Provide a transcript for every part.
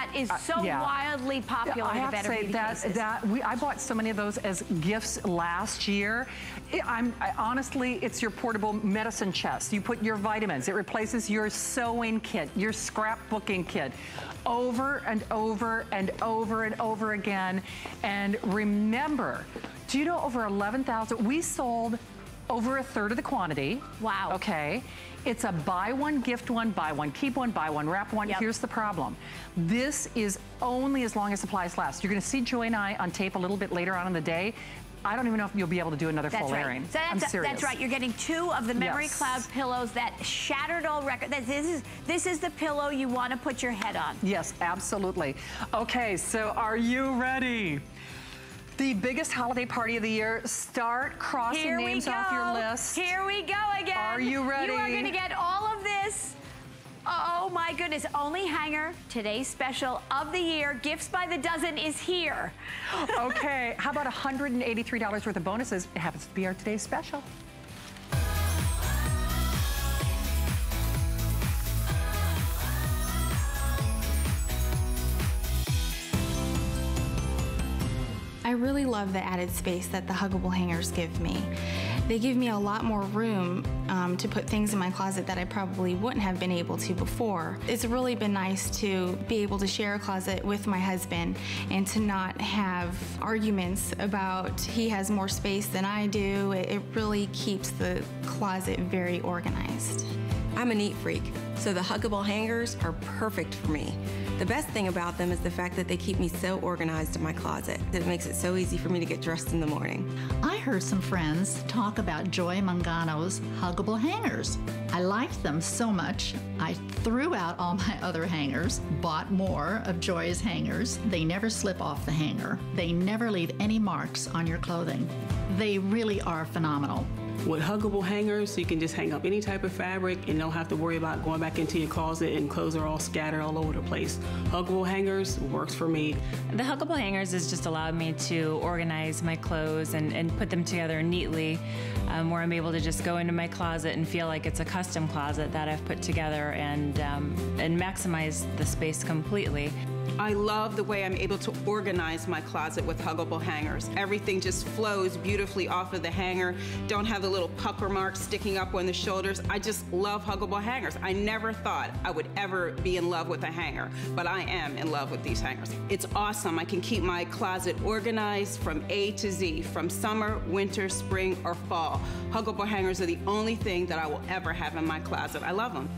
that is so wildly popular. I have to say I bought so many of those as gifts last year. Honestly, it's your portable medicine chest. You put your vitamins. It replaces your sewing kit, your scrapbooking kit, over and over and over and over again. And remember, do you know over 11,000? We sold over a third of the quantity. Wow. Okay. It's a buy one, gift one, buy one, keep one, buy one, wrap one. Here's the problem. This is only as long as supplies last. You're gonna see Joy and I on tape a little bit later on in the day. I don't even know if you'll be able to do another full airing. So I'm serious. That's right. You're getting 2 of the Memory Cloud pillows that shattered all records. This is the pillow you want to put your head on. Yes, absolutely. Okay, so are you ready? The biggest holiday party of the year. Start crossing names off your list. Here we go again. Are you ready? You are going to get all of this. Oh my goodness, only hanger, today's special of the year, gifts by the dozen is here. Okay, how about $183 worth of bonuses? It happens to be our today's special. I really love the added space that the Huggable hangers give me. They give me a lot more room to put things in my closet that I probably wouldn't have been able to before. It's really been nice to be able to share a closet with my husband and to not have arguments about he has more space than I do. It really keeps the closet very organized. I'm a neat freak, so the Huggable hangers are perfect for me. The best thing about them is the fact that they keep me so organized in my closet. It makes it so easy for me to get dressed in the morning. I heard some friends talk about Joy Mangano's Huggable hangers. I liked them so much, I threw out all my other hangers, bought more of Joy's hangers. They never slip off the hanger. They never leave any marks on your clothing. They really are phenomenal. With Huggable hangers, you can just hang up any type of fabric and don't have to worry about going back into your closet and clothes are all scattered all over the place. Huggable hangers works for me. The Huggable hangers has just allowed me to organize my clothes and put them together neatly, where I'm able to just go into my closet and feel like it's a custom closet that I've put together and maximize the space completely. I love the way I'm able to organize my closet with Huggable hangers. Everything just flows beautifully off of the hanger. Don't have the little pucker marks sticking up on the shoulders. I just love Huggable hangers. I never thought I would ever be in love with a hanger, but I am in love with these hangers. It's awesome. I can keep my closet organized from A to Z, from summer, winter, spring, or fall. Huggable hangers are the only thing that I will ever have in my closet. I love them.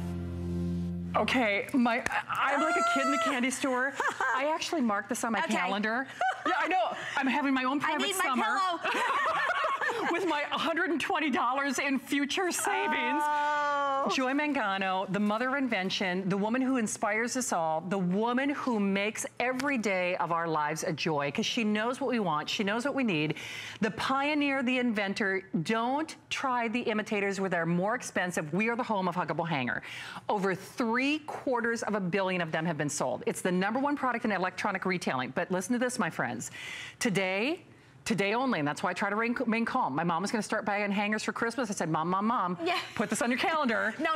Okay, I'm like a kid in a candy store. I actually marked this on my calendar. Yeah, I know. I'm having my own private summer. I need my pillow. With my $120 in future savings. Oh. Joy Mangano, the mother of invention, the woman who inspires us all, the woman who makes every day of our lives a joy, because she knows what we want, she knows what we need. The pioneer, the inventor. Don't try the imitators with our more expensive. We are the home of Huggable hanger. Over 750 million of them have been sold. It's the #1 product in electronic retailing. But listen to this, my friends. Today only, and that's why I try to remain calm. My mom was gonna start buying hangers for Christmas. I said, Mom, put this on your calendar. No,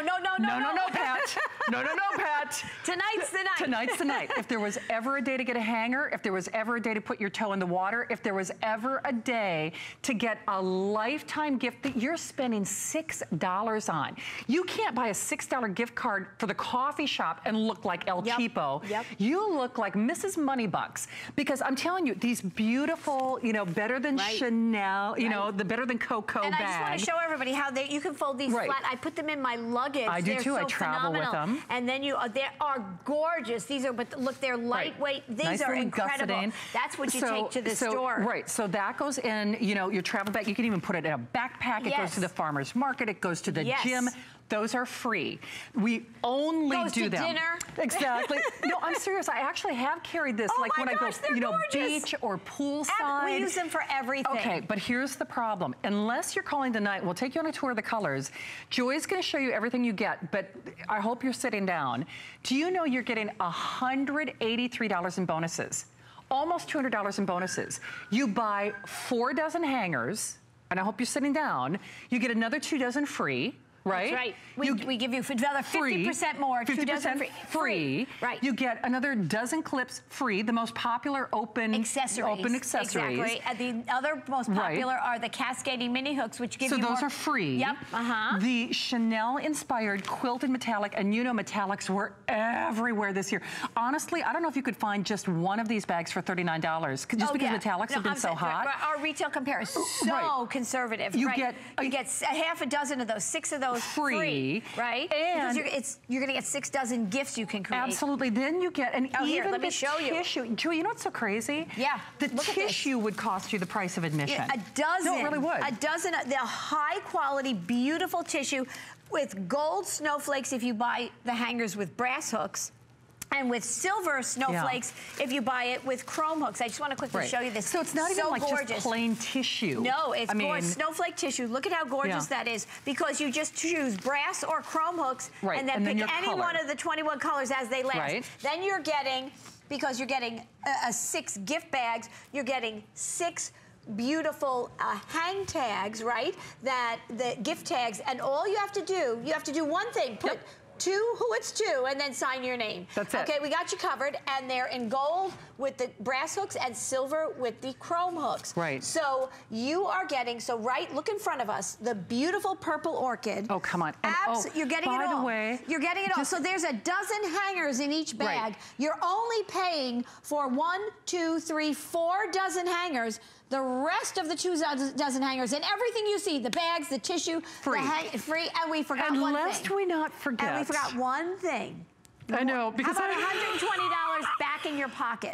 Pat. No, Pat. Tonight's the night. Tonight's the night. If there was ever a day to get a hanger, if there was ever a day to put your toe in the water, if there was ever a day to get a lifetime gift that you're spending $6 on. You can't buy a $6 gift card for the coffee shop and look like El Cheapo. You look like Mrs. Moneybucks. Because I'm telling you, these beautiful, better than Chanel, the better than Coco bag. And I just want to show everybody how you can fold these flat. I put them in my luggage. I do too. So I travel with them. And then they are gorgeous. These are, but look, they're lightweight. These are incredible. Gusseting. That's what you take to the store. Right. So that goes in, your travel bag. You can even put it in a backpack. It goes to the farmer's market. It goes to the gym. Those are free. We only do them. Dinner. Exactly. No, I'm serious. I actually have carried this when I go, beach or poolside. We use them for everything. Okay, but here's the problem. Unless you're calling tonight, we'll take you on a tour of the colors. Joy's going to show you everything you get, but I hope you're sitting down. Do you know you're getting $183 in bonuses? Almost $200 in bonuses. You buy 4 dozen hangers, and I hope you're sitting down. You get another 2 dozen free. right? That's right. We give you another 50% more. 50% free. Right. You get another dozen clips free, the most popular open accessories. Exactly. And the other most popular are the cascading mini hooks, which give you more. So those are free. Yep. The Chanel-inspired quilted metallic, and you know metallics were everywhere this year. Honestly, I don't know if you could find just one of these bags for $39, just because metallics have been so hot. Our retail compare is so conservative. You get a half a dozen of those, 6 of those free, right? And because you're going to get 6 dozen gifts you can create. Absolutely. Then you get, and even let me show tissue. Joy, you know what's so crazy? Yeah. The tissue would cost you the price of admission. A dozen. No, it really would. A dozen of the high quality, beautiful tissue with gold snowflakes if you buy the hangers with brass hooks. And with silver snowflakes, if you buy it with chrome hooks. I just want to quickly show you this. So it's not even like gorgeous. Just plain tissue. No, it's gorgeous. Snowflake tissue. Look at how gorgeous that is. Because you just choose brass or chrome hooks and then pick any one of the 21 colors as they last. Then you're getting, because you're getting 6 gift bags, you're getting 6 beautiful hang tags, right? That the gift tags, and all you have to do one thing. Put 2 who it's to, and then sign your name. That's it. Okay, we got you covered, and they're in gold with the brass hooks and silver with the chrome hooks. Right. So you are getting, look in front of us, the beautiful purple orchid. Oh, come on. And you're getting it all. By the way, you're getting it all. So there's a dozen hangers in each bag. You're only paying for 1, 2, 3, 4 dozen hangers. The rest of the 2 dozen hangers and everything you see, the bags, the tissue, free, and we forgot one thing. Lest we not forget. And we forgot one thing. I know, because how about $120 back in your pocket?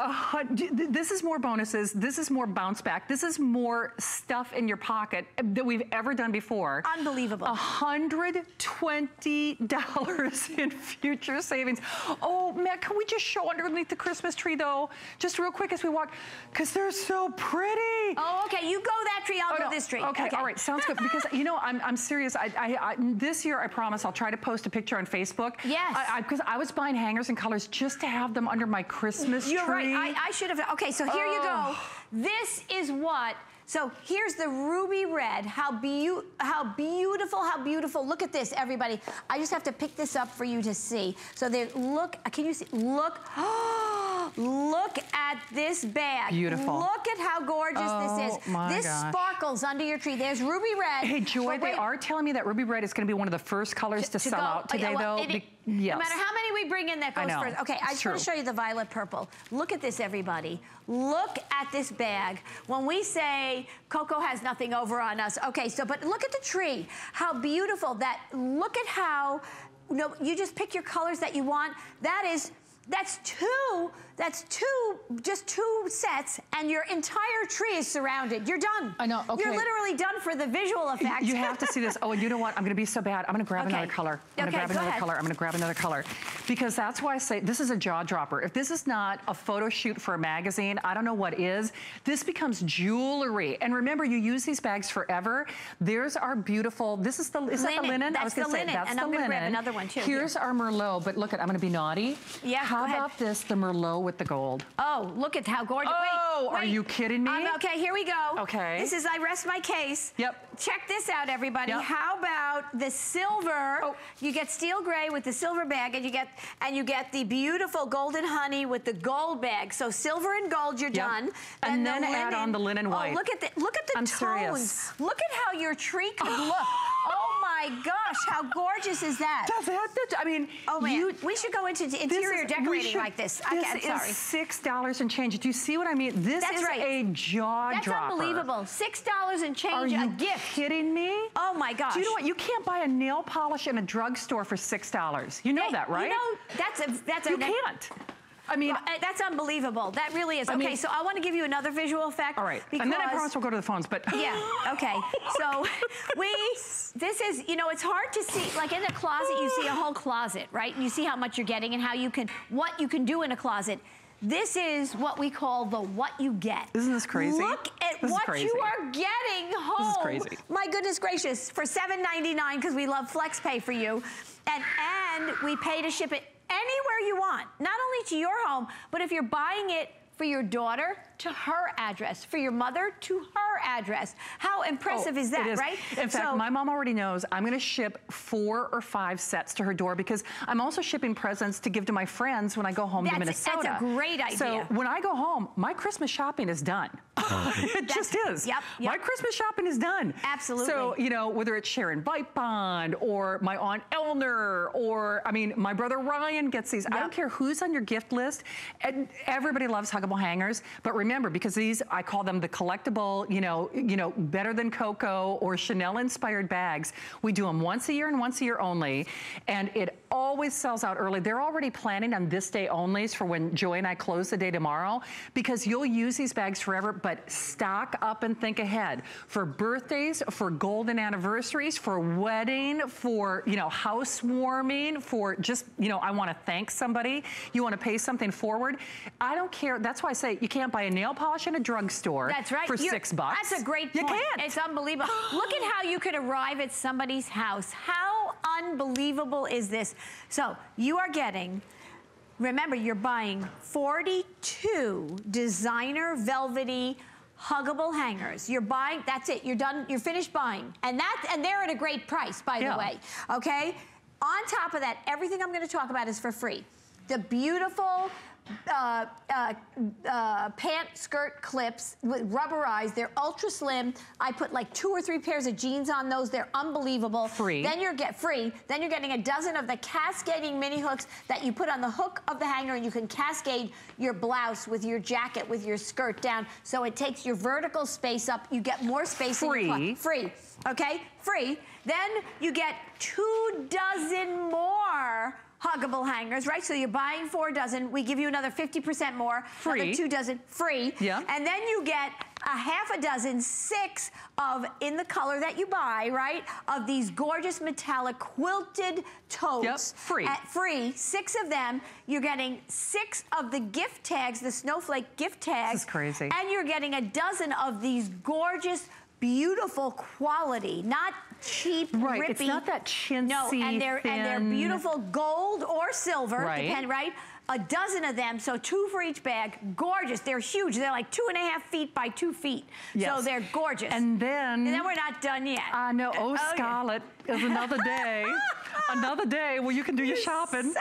This is more bonuses. This is more bounce back. This is more stuff in your pocket that we've ever done before. Unbelievable. $120 in future savings. Oh, Matt, can we just show underneath the Christmas tree, though? Just real quick as we walk, because they're so pretty. Oh, okay. You go that tree, I'll go this tree. Okay, all right. Sounds good. Because, you know, I'm serious. This year, I promise, I'll try to post a picture on Facebook. Yes. Because I was buying hangers and colors just to have them under my Christmas tree. You're right. I should have. Okay, so here you go. This is what. So here's the ruby red. How beautiful, how beautiful. Look at this, everybody. I just have to pick this up for you to see. So there, look, can you see? Look, look at this bag. Beautiful. Look at how gorgeous this is. This sparkles under your tree. There's ruby red. Hey, Joy, they are telling me that ruby red is going to be one of the first colors to sell out today, though. No matter how many we bring in, that goes first. Okay, I just want to show you the violet purple. Look at this, everybody. Look at this bag. When we say Coco has nothing over on us, okay, so, but look at the tree. How beautiful that, look at how, you just pick your colors that you want. That's just 2 sets, and your entire tree is surrounded. You're done. I know, okay. You're literally done for the visual effect. You have to see this. Oh, and you know what? I'm gonna be so bad. I'm gonna grab another color. I'm gonna grab another color. I'm gonna grab another color. Because that's why I say this is a jaw dropper. If this is not a photo shoot for a magazine, I don't know what is. This becomes jewelry. And remember, you use these bags forever. There's our beautiful, is that the linen? That's the linen. That's and the I'm linen. Gonna grab another one too. Here's our Merlot, but look, I'm gonna be naughty. Yeah, How about this, the Merlot with the gold? Oh, look at how gorgeous. Oh, wait. Are you kidding me? Okay, here we go. Okay. This is, I rest my case. Yep. Check this out, everybody. Yep. How about the silver? Oh. You get steel gray with the silver bag, and you get the beautiful golden honey with the gold bag. So silver and gold, you're done. And then add on the linen white. Oh, look at the tones. Serious. Look at how your tree could look. Oh my gosh, how gorgeous is that? I mean, oh man, we should go into interior decorating like this. This is $6 and change. Do you see what I mean? This is a jaw dropper. That's unbelievable. $6 and change, a gift. Are you kidding me? Oh my gosh. Do you know what? You can't buy a nail polish in a drugstore for $6. You know that, right? You know, that's you can't. I mean, that's unbelievable. That really is. Okay, so I want to give you another visual effect. All right, and then I promise we'll go to the phones, but. Yeah, okay. So this is, it's hard to see, like in a closet, you see a whole closet, right? You see how much you're getting and what you can do in a closet. This is what we call the what you get. Isn't this crazy? Look at what you are getting home. This is crazy. My goodness gracious, for $7.99, because we love FlexPay for you. And we pay to ship it anywhere you want. Not only to your home, but if you're buying it for your daughter to her address, for your mother to her address. How impressive is that, right? In fact, my mom already knows I'm gonna ship 4 or 5 sets to her door because I'm also shipping presents to give to my friends when I go home to Minnesota. That's a great idea. So when I go home, my Christmas shopping is done. It just is. Yep. My Christmas shopping is done. Absolutely. So, you know, whether it's Sharon Vipond or my Aunt Eleanor or, I mean, my brother Ryan gets these. I don't care who's on your gift list. And everybody loves Huggable hangers. But remember, because these, I call them the collectible, you know, better than Coco or Chanel inspired bags. We do them once a year and once a year only. And it always sells out early. They're already planning on this day onlys for when Joy and I close the day tomorrow, because you'll use these bags forever, but stock up and think ahead. For birthdays, for golden anniversaries, for wedding, for, you know, housewarming, for just, you know, I want to thank somebody, you want to pay something forward. I don't care. That's why I say you can't buy a nail polish in a drugstore for $6. That's a great point. You can't. It's unbelievable. Look at how you could arrive at somebody's house. How unbelievable is this? So you are getting, remember, you're buying 42 designer velvety Huggable hangers. You're buying, that's it, you're done, you're finished buying. And they're at a great price, by the way, okay? On top of that, everything I'm gonna talk about is for free. The beautiful pant skirt clips with rubberized. They're ultra slim. I put like 2 or 3 pairs of jeans on those. They're unbelievable. Then you're getting a dozen of the cascading mini hooks that you put on the hook of the hanger, and you can cascade your blouse with your jacket, with your skirt down, so it takes your vertical space up. You get more space in your closet. Free. Okay? Free. Then you get 2 dozen more Huggable hangers, right? So you're buying 4 dozen. We give you another 50% more. Free. Another 2 dozen. Free. Yeah. And then you get a half a dozen, 6 of, in the color that you buy, right? Of these gorgeous metallic quilted totes. Yep. Free. Free. 6 of them. You're getting 6 of the gift tags, the snowflake gift tags. This is crazy. And you're getting a dozen of these gorgeous, beautiful quality, not cheap, rippy. It's not that chintzy, no, and they're beautiful gold or silver, right? A dozen of them, so 2 for each bag. Gorgeous. They're huge. They're like 2.5 feet by 2 feet. Yes. So they're gorgeous. And then we're not done yet. I know. Oh, Scarlett, is another day. Another day where you can do your shopping. So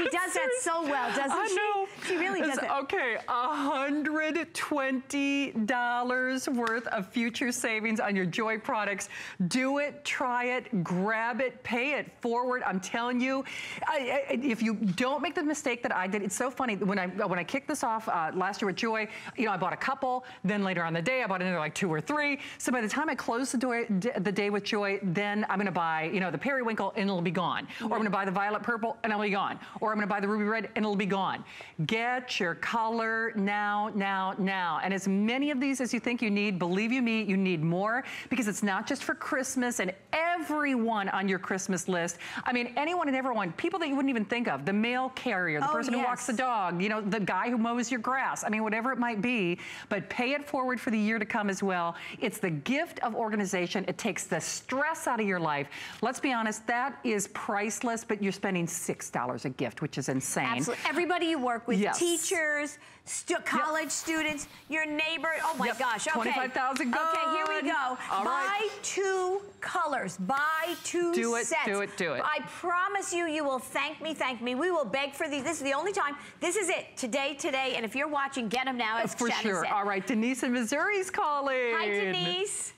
she does that so well, doesn't she? I know. She really does it. Okay, $120 worth of future savings on your Joy products. Do it, try it, grab it, pay it forward. I'm telling you, if you don't make the mistake that I did, it's so funny. When I kicked this off last year with Joy, you know, I bought a couple. Then later on the day, I bought another like 2 or 3. So by the time I close the day with Joy, then I'm going to buy, you know, the periwinkle and it'll be gone. Or I'm going to buy the violet purple and it'll be gone. Or I'm going to buy the ruby red and it'll be gone. Get your color now, now, now. And as many of these as you think you need, believe you me, you need more, because it's not just for Christmas and everyone on your Christmas list. I mean, anyone and everyone, people that you wouldn't even think of, the mail carrier, the person who walks the dog, you know, the guy who mows your grass. I mean, whatever it might be, but pay it forward for the year to come as well. It's the gift of organization. It takes the stress out of your life. Let's be honest, that is priceless, but you're spending $6 a gift, which is insane. Absolutely. Everybody you work with, teachers, college students, your neighbor. Oh my gosh. Okay. 25,000 good. Okay, here we go. Buy 2 colors. Buy 2 sets. Do it. I promise you, you will thank me. We will beg for these. This is the only time. This is it. Today. And if you're watching, get them now. As for sure. Said. All right. Denise in Missouri's calling. Hi, Denise.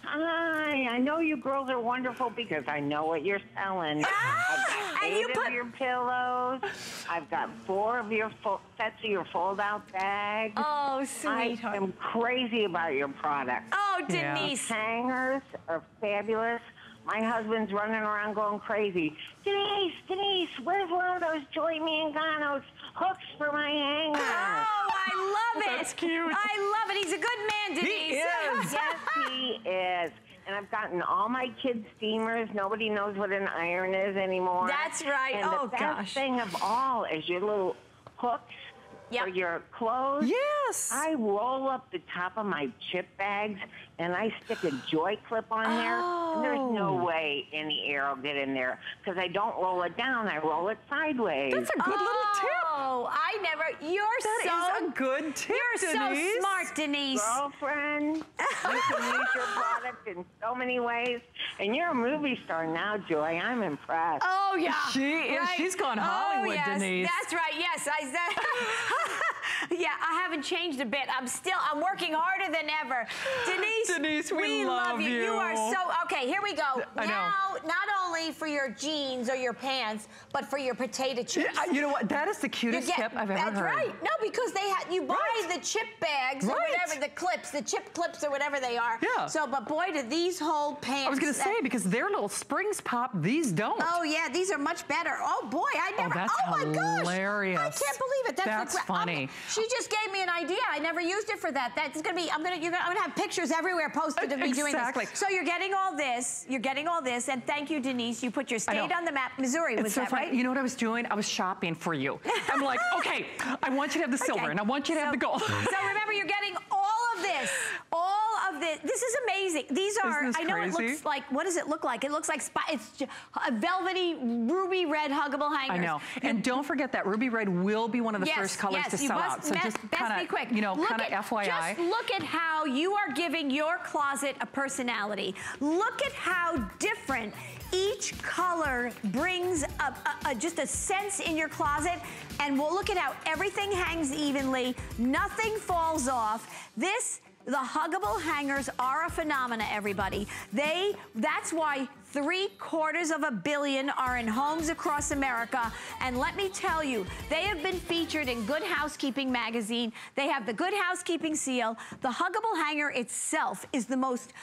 Hi, I know you girls are wonderful because I know what you're selling. I've got 8 of your pillows. I've got 4 of your sets of your fold-out bags. Oh, sweetheart. I am crazy about your products. Oh, Denise. The hangers are fabulous. My husband's running around going crazy. Denise, where's one of those Joy Mangano's hooks for my hanger? Oh, I love it. That's cute. I love it. He's a good man, Denise. He is. Yes, he is. And I've gotten all my kids' steamers. Nobody knows what an iron is anymore. That's right. And the best thing of all is your little hooks for your clothes. Yes. I roll up the top of my chip bags and I stick a Joy clip on there. And there's no way any air will get in there because I don't roll it down. I roll it sideways. That's a good little tip. Oh, I never, That is a good tip, You're Denise. so smart, Denise. Girlfriend, you can use your product in so many ways. And you're a movie star now, Joy. I'm impressed. Oh, yeah. She is. Right. She's gone Hollywood, yes. Denise. That's right. Yes, I said. Yeah, I haven't changed a bit. I'm working harder than ever. Denise, we love you. You are so, okay, here we go. I now, not only for your jeans or your pants, but for your potato chips. Yeah, you know what? That is the cutest tip I've ever heard. That's right. No, because you buy the chip bags or whatever, the clips, the chip clips or whatever they are. Yeah. So, but boy, do these hold pants. I was going to say, because their little springs pop, these don't. Oh, yeah, these are much better. Oh, boy, I never, my hilarious. Gosh. I can't believe it. That's funny. She just gave me an idea. I never used it for that. That's going to be, I'm going to have pictures everywhere posted of me doing this. So you're getting all this. You're getting all this. And thank you, Denise. You put your state on the map. Missouri, was that right? You know what I was doing? I was shopping for you. I'm like, okay, I want you to have the silver, and I want you to have the gold. So remember, you're getting all of this. All of this. This is amazing. These are, I know crazy? It looks like, what does it look like? It looks like, it's a velvety, ruby red huggable hangers. I know. And don't forget that ruby red will be one of the first colors to sell out. So just kind of, quick. You know, kind of FYI. Just look at how you are giving your closet a personality. Look at how different each color brings just a sense in your closet. And we'll look at how everything hangs evenly. Nothing falls off. The huggable hangers are a phenomena, everybody. That's why 750 million are in homes across America. And let me tell you, they have been featured in Good Housekeeping magazine. They have the Good Housekeeping seal. The huggable hanger itself is the most,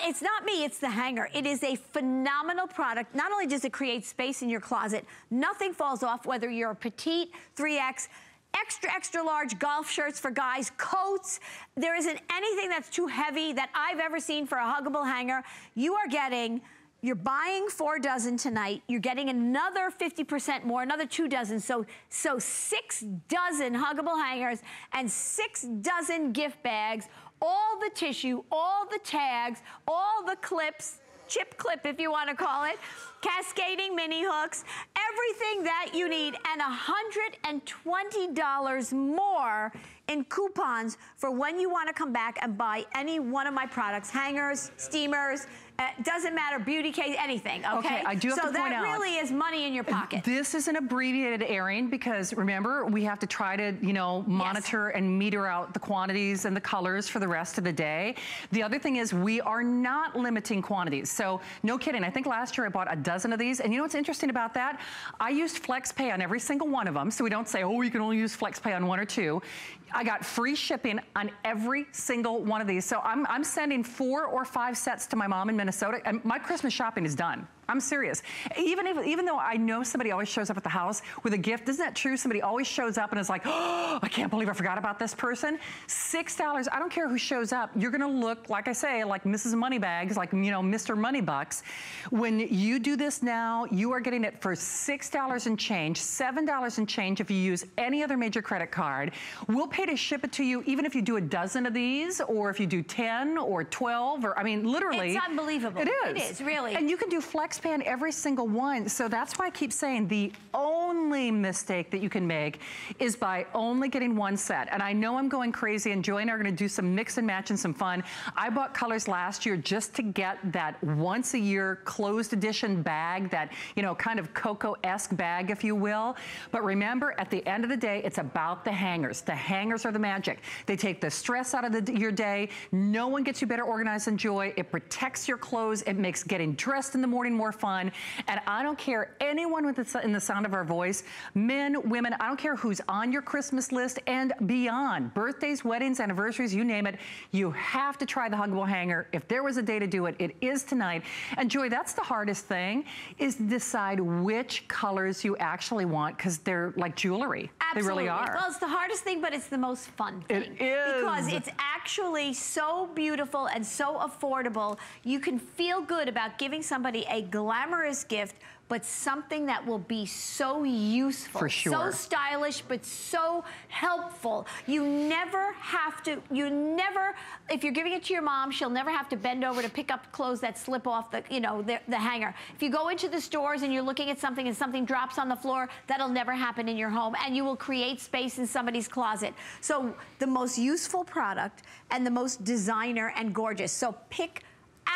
it's not me, it's the hanger. It is a phenomenal product. Not only does it create space in your closet, nothing falls off, whether you're a petite, 3X, extra large golf shirts for guys, coats. There isn't anything that's too heavy that I've ever seen for a huggable hanger. You're buying 4 dozen tonight. You're getting another 50% more, another 2 dozen. So 6 dozen huggable hangers and 6 dozen gift bags, all the tissue, all the tags, all the clips, chip clip if you want to call it, cascading mini hooks, everything that you need, and $120 more in coupons for when you want to come back and buy any one of my products, hangers, steamers, doesn't matter, beauty case, anything, okay? I do have to point out. So that really is money in your pocket. This is an abbreviated airing because remember, we have to try to, you know, monitor and meter out the quantities and the colors for the rest of the day. The other thing is we are not limiting quantities. So no kidding, I think last year I bought a dozen of these, and you know what's interesting about that? I used FlexPay on every single one of them, so we don't say, oh, you can only use FlexPay on 1 or 2. I got free shipping on every single one of these. So I'm sending 4 or 5 sets to my mom in Minnesota, and my Christmas shopping is done. I'm serious. Even though I know somebody always shows up at the house with a gift, isn't that true? Somebody always shows up and is like, oh, I can't believe I forgot about this person. $6, I don't care who shows up. You're gonna look, like I say, like Mrs. Moneybags, like, you know, Mr. Moneybucks. When you do this now, you are getting it for $6 and change, $7 and change if you use any other major credit card. We'll pay to ship it to you even if you do a dozen of these, or if you do 10 or 12, or I mean, literally. It's unbelievable. It is. It is, really. And you can do FlexPay on every single one. So that's why I keep saying the only mistake that you can make is by only getting 1 set. And I know I'm going crazy, and Joy and I are gonna do some mix and match and some fun. I bought colors last year just to get that once a year closed edition bag, that, you know, kind of Coco-esque bag, if you will. But remember, at the end of the day, it's about the hangers. The hangers are the magic. They take the stress out of your day. No one gets you better organized than Joy. It protects your clothes. It makes getting dressed in the morning more fun. And I don't care, anyone in the sound of our voice, men, women, I don't care who's on your Christmas list and beyond, birthdays, weddings, anniversaries, you name it, you have to try the huggable hanger. If there was a day to do it, it is tonight. And Joy, that's the hardest thing, is decide which colors you actually want, because they're like jewelry. Absolutely. They really are. Well, it's the hardest thing, but it's the most fun thing. It is. Because it's actually so beautiful and so affordable. You can feel good about giving somebody a glamorous gift but something that will be so useful. For sure. So stylish, but so helpful. You never have to, if you're giving it to your mom, she'll never have to bend over to pick up clothes that slip off the, the hanger. If you go into the stores and you're looking at something and something drops on the floor, that'll never happen in your home, and you will create space in somebody's closet. So the most useful product and the most designer and gorgeous. So pick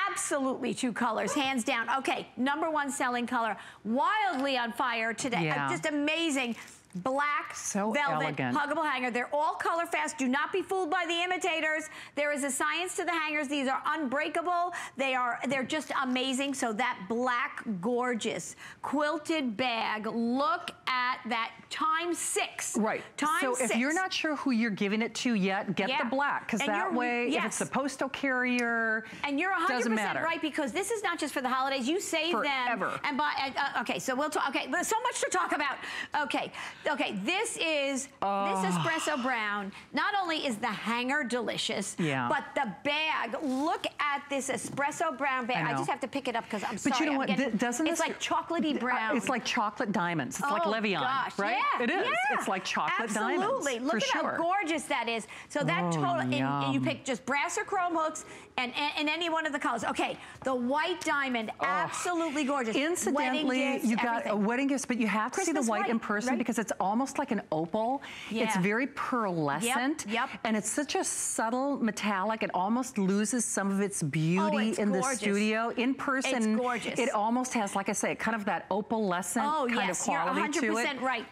absolutely 2 colors, hands down. Okay, #1 selling color, wildly on fire today. Yeah. Just amazing. Black velvet elegant. huggable hanger. They're all color fast. Do not be fooled by the imitators. There is a science to the hangers. These are unbreakable. They're just amazing. So that black gorgeous quilted bag, look at that, ×6. Right. So if you're not sure who you're giving it to yet, get the black, because that way, if it's a postal carrier, and you're 100% right, because this is not just for the holidays. You save forever. them and buy. Okay, so we'll talk. Okay, there's so much to talk about. Okay, this is this espresso brown. Not only is the hanger delicious, but the bag. Look at this espresso brown bag. I just have to pick it up because I'm sorry. But you know what? Doesn't it's like chocolatey brown? It's like chocolate diamonds. It's like Levian, gosh, right? Yeah, it is. It's like chocolate diamonds. Absolutely. Look at how gorgeous that is. So that and you pick just brass or chrome hooks and any one of the colors. Okay, the white diamond, absolutely gorgeous. Incidentally, you got a wedding gifts, but you have to see the white in person because it's almost like an opal. It's very pearlescent. And it's such a subtle metallic. It almost loses some of its beauty in the studio. In person, it's gorgeous. It almost has, like I say, kind of that opalescent kind of quality to it. You're 100% right.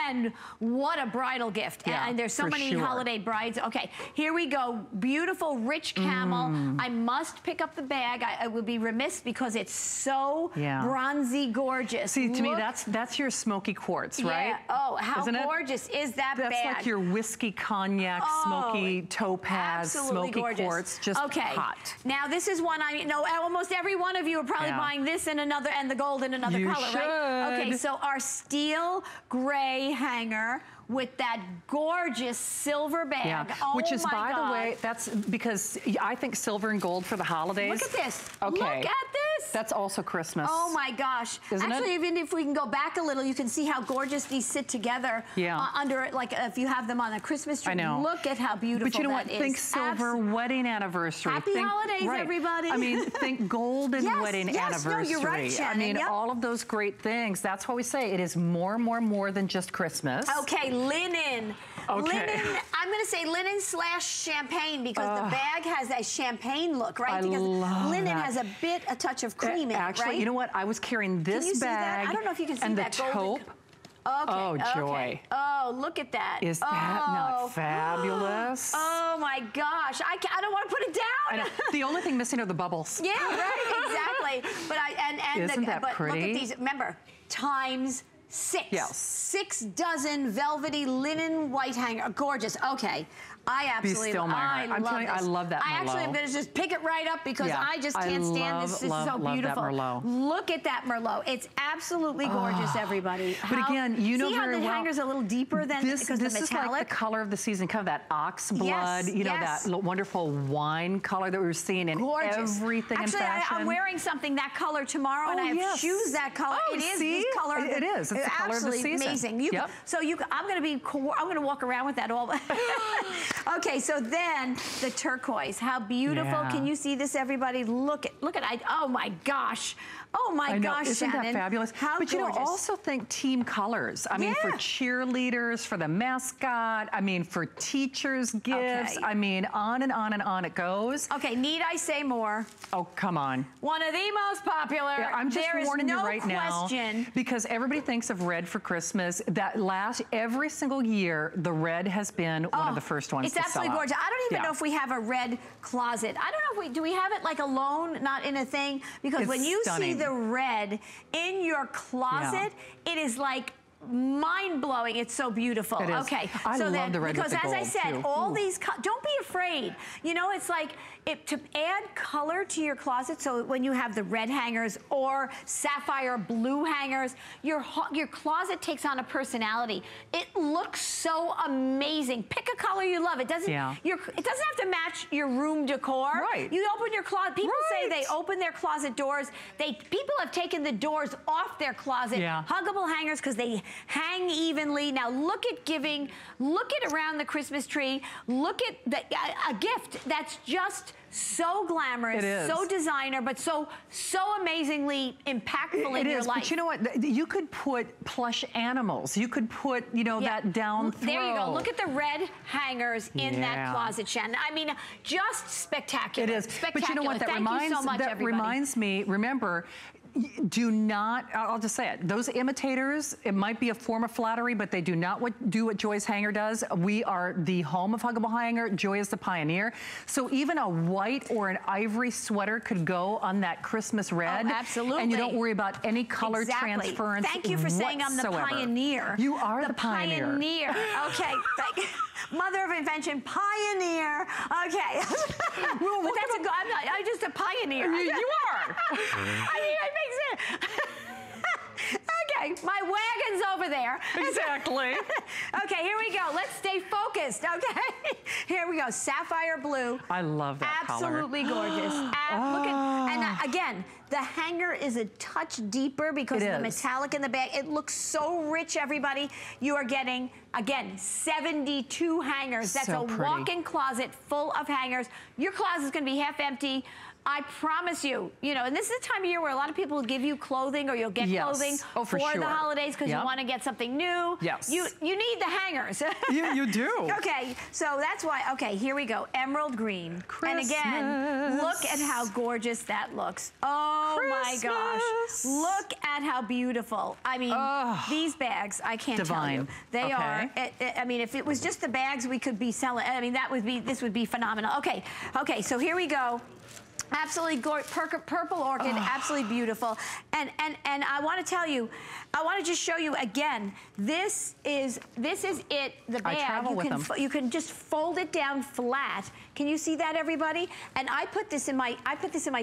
And what a bridal gift. And there's so many holiday brides. Okay, here we go. Beautiful, rich camel. I must pick up the bag. I would be remiss because it's so bronzy gorgeous. See, to me, that's your smoky quartz, right? Oh, how gorgeous is that bag? That's like your whiskey, cognac, smoky, topaz, smoky quartz, just hot. Now, this is one I know almost every one of you are probably buying this in another, and the gold in another color, right? Okay, so our steel gray hanger with that gorgeous silver bag. Which is, by the way, that's because I think silver and gold for the holidays. Look at this. Okay. Look at this. That's also Christmas. Oh my gosh. Actually, even if we can go back a little, you can see how gorgeous these sit together under it, like if you have them on a Christmas tree. I know. Look at how beautiful But you know what? Is. Think silver wedding anniversary. Happy holidays, everybody. I mean, think golden wedding anniversary. No, you're right, Shannon. I mean, all of those great things. That's why we say it is more than just Christmas. Okay, linen. Linen, I'm going to say linen / champagne because the bag has a champagne look, right? Because linen has a touch of cream in it, actually, right? You know what? I was carrying this can you see bag. That? I don't know if you can see and that the taupe. Oh, Joy. Oh, look at that. Is that not fabulous? Oh, my gosh. I don't want to put it down. I know. The only thing missing are the bubbles. Yeah, right, exactly. But Isn't that pretty? Look at these. Remember, ×6. Yes. 6 dozen velvety linen white hanger. Gorgeous. Okay. I absolutely love this. I'm telling you, I love that Merlot. I actually am going to just pick it right up because I just can't stand this. This is so beautiful. That Merlot. Look at that Merlot. It's absolutely gorgeous, everybody. But again, you know very well. See how the hanger's a little deeper than because the metallic? This is like the color of the season, kind of that ox blood, you know, that wonderful wine color that we were seeing in everything in fashion. Actually, I'm wearing something that color tomorrow, and I have shoes that color. It is this color. It is. It's the color of the season. Amazing. I'm going to walk around with that all. Okay, so then the turquoise. How beautiful. Can you see this, everybody? Look at oh my gosh. Oh my gosh, Isn't Shannon. that fabulous? How but gorgeous. You know, also think team colors. I mean, for cheerleaders, for the mascot, I mean, for teachers' gifts. I mean, on and on and on it goes. Okay, need I say more? Oh, come on. One of the most popular. Yeah, I'm just warning you right now. Because everybody thinks of red for Christmas. Every single year, the red has been one of the first ones to sell out. It's absolutely gorgeous. I don't even know if we have a red closet. I don't know if do we have it like alone, not in a thing? Because when you see the red in your closet, it is like mind-blowing. It's so beautiful. It is. Okay. I love the red with the gold, because as I said, too. all these, don't be afraid. You know, it's like, to add color to your closet, so when you have the red hangers or sapphire blue hangers, your closet takes on a personality. It looks so amazing. Pick a color you love. It doesn't, it doesn't have to match your room decor. Right. You open your closet, people say they open their closet doors. People have taken the doors off their closet. Huggable hangers, because they hang evenly. Now look at around the Christmas tree. Look at a gift that's just so glamorous, so designer, but so amazingly impactful in your life. But you know what? You could put plush animals. You could put, you know, that down throw. There you go. Look at the red hangers in that closet, Shannon. I mean, just spectacular. It is. Spectacular. But you know what? That reminds me, remember, do not, I'll just say it, those imitators, it might be a form of flattery, but they do not do what Joy's hanger does. We are the home of Huggable hanger. Joy is the pioneer. So even a white or an ivory sweater could go on that Christmas red. Oh, absolutely. And you don't worry about any color transference. Thank you for saying I'm the pioneer. You are the pioneer. Okay. Mother of invention, pioneer. Okay. Well, but that's I'm just a pioneer. You are. I mean, it makes sense. Okay, my wagon's over there. Exactly. Okay, here we go. Let's stay focused, okay? Here we go, sapphire blue. I love that color. Absolutely gorgeous. Look at, and again, the hanger is a touch deeper because of the metallic in the bag. It looks so rich, everybody. You are getting, again, 72 hangers. That's a walk-in closet full of hangers. Your closet's gonna be half empty. I promise you, you know, and this is the time of year where a lot of people will give you clothing, or you'll get clothing for the holidays because you want to get something new. Yes. You need the hangers. You do. Okay, so that's why, okay, here we go. Emerald green. Christmas. And again, look at how gorgeous that looks. Oh my gosh. Look at how beautiful. I mean, these bags, I can't tell you. They are, I mean, if it was just the bags we could be selling, I mean, this would be phenomenal. Okay, so here we go. Absolutely gorgeous, purple orchid, absolutely beautiful. And I want to tell you, I want to just show you again, this is it, the bag. You can just fold it down flat. Can you see that, everybody? And I put this in my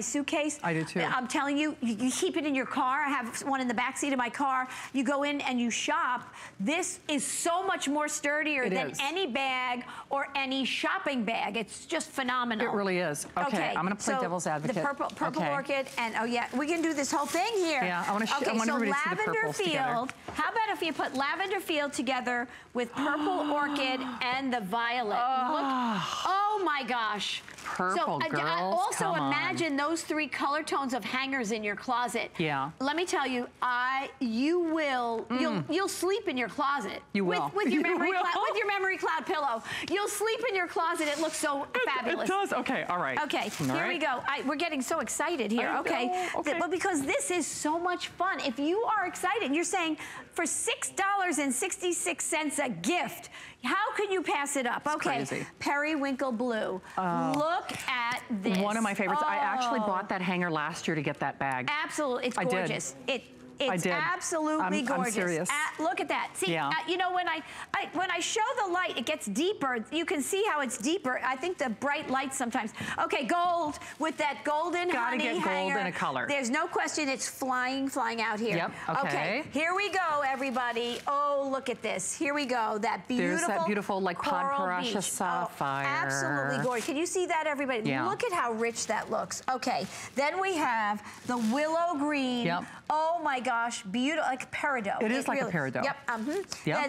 suitcase. I do too. I'm telling you, you keep it in your car. I have one in the back seat of my car. You go in and you shop. This is so much more sturdier than any bag or any shopping bag. It's just phenomenal. It really is. Okay, I'm going to play devil's advocate. The purple orchid, and we can do this whole thing here. Yeah, I want to so everybody to see the purples field. How about if you put lavender field together with purple orchid and the violet? Look, oh my gosh. Purple, girls, also imagine those 3 color tones of hangers in your closet. Yeah. Let me tell you, you'll sleep in your closet. You will. With your memory cloud pillow. You'll sleep in your closet. It looks so fabulous. It does. Okay, all right. Okay, here we go. We're getting so excited here. Okay. Well, because this is so much fun. If you are excited, you're saying for $6.66 a gift, how can you pass it up? It's crazy. Periwinkle blue. Look at this. One of my favorites. I actually bought that hanger last year to get that bag. Absolutely. It's gorgeous. It's absolutely gorgeous. I'm serious. Look at that. See, you know, when I show the light, it gets deeper. You can see how it's deeper. I think the bright light sometimes. Okay, gold with that golden honey hanger. Gotta get gold in a color. There's no question it's flying out here. Yep, okay. Here we go, everybody. Oh, look at this. Here we go. That beautiful There's that beautiful, like, Podparasha sapphire. Absolutely gorgeous. Can you see that, everybody? Yeah. Look at how rich that looks. Okay, then we have the willow green. Yep. Oh my gosh, beautiful, like peridot. It is like a peridot. Yep. And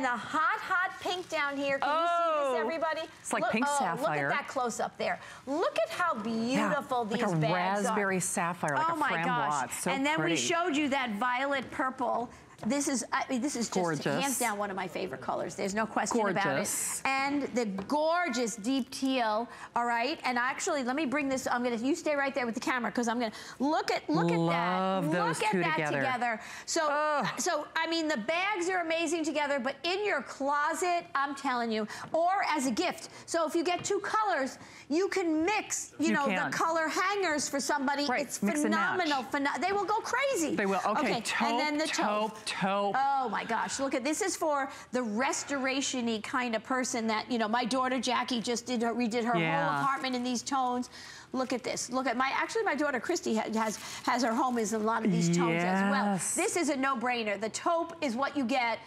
the hot pink down here. Can you see this, everybody? It's like pink sapphire. Look at that close up there. Look at how beautiful these bags are. Like a raspberry sapphire, like a framboise. Gosh. So and then pretty. we showed you that violet purple. This is just gorgeous. Hands down one of my favorite colors. There's no question about it. And the gorgeous deep teal, all right? And actually, let me bring this, you stay right there with the camera because I'm gonna, look at that. Those two together. So, I mean, the bags are amazing together, but in your closet, I'm telling you, or as a gift. So if you get 2 colors, you can mix, you know, the color hangers for somebody. Right. It's phenomenal. They will go crazy. They will. Okay. And then the taupe. taupe. Oh my gosh, look at this. Is for the restoration-y kind of person that, you know, my daughter Jackie just redid her whole apartment in these tones. Look at this. Look at actually my daughter Christy has her home in a lot of these tones as well. This is a no-brainer. The taupe is what you get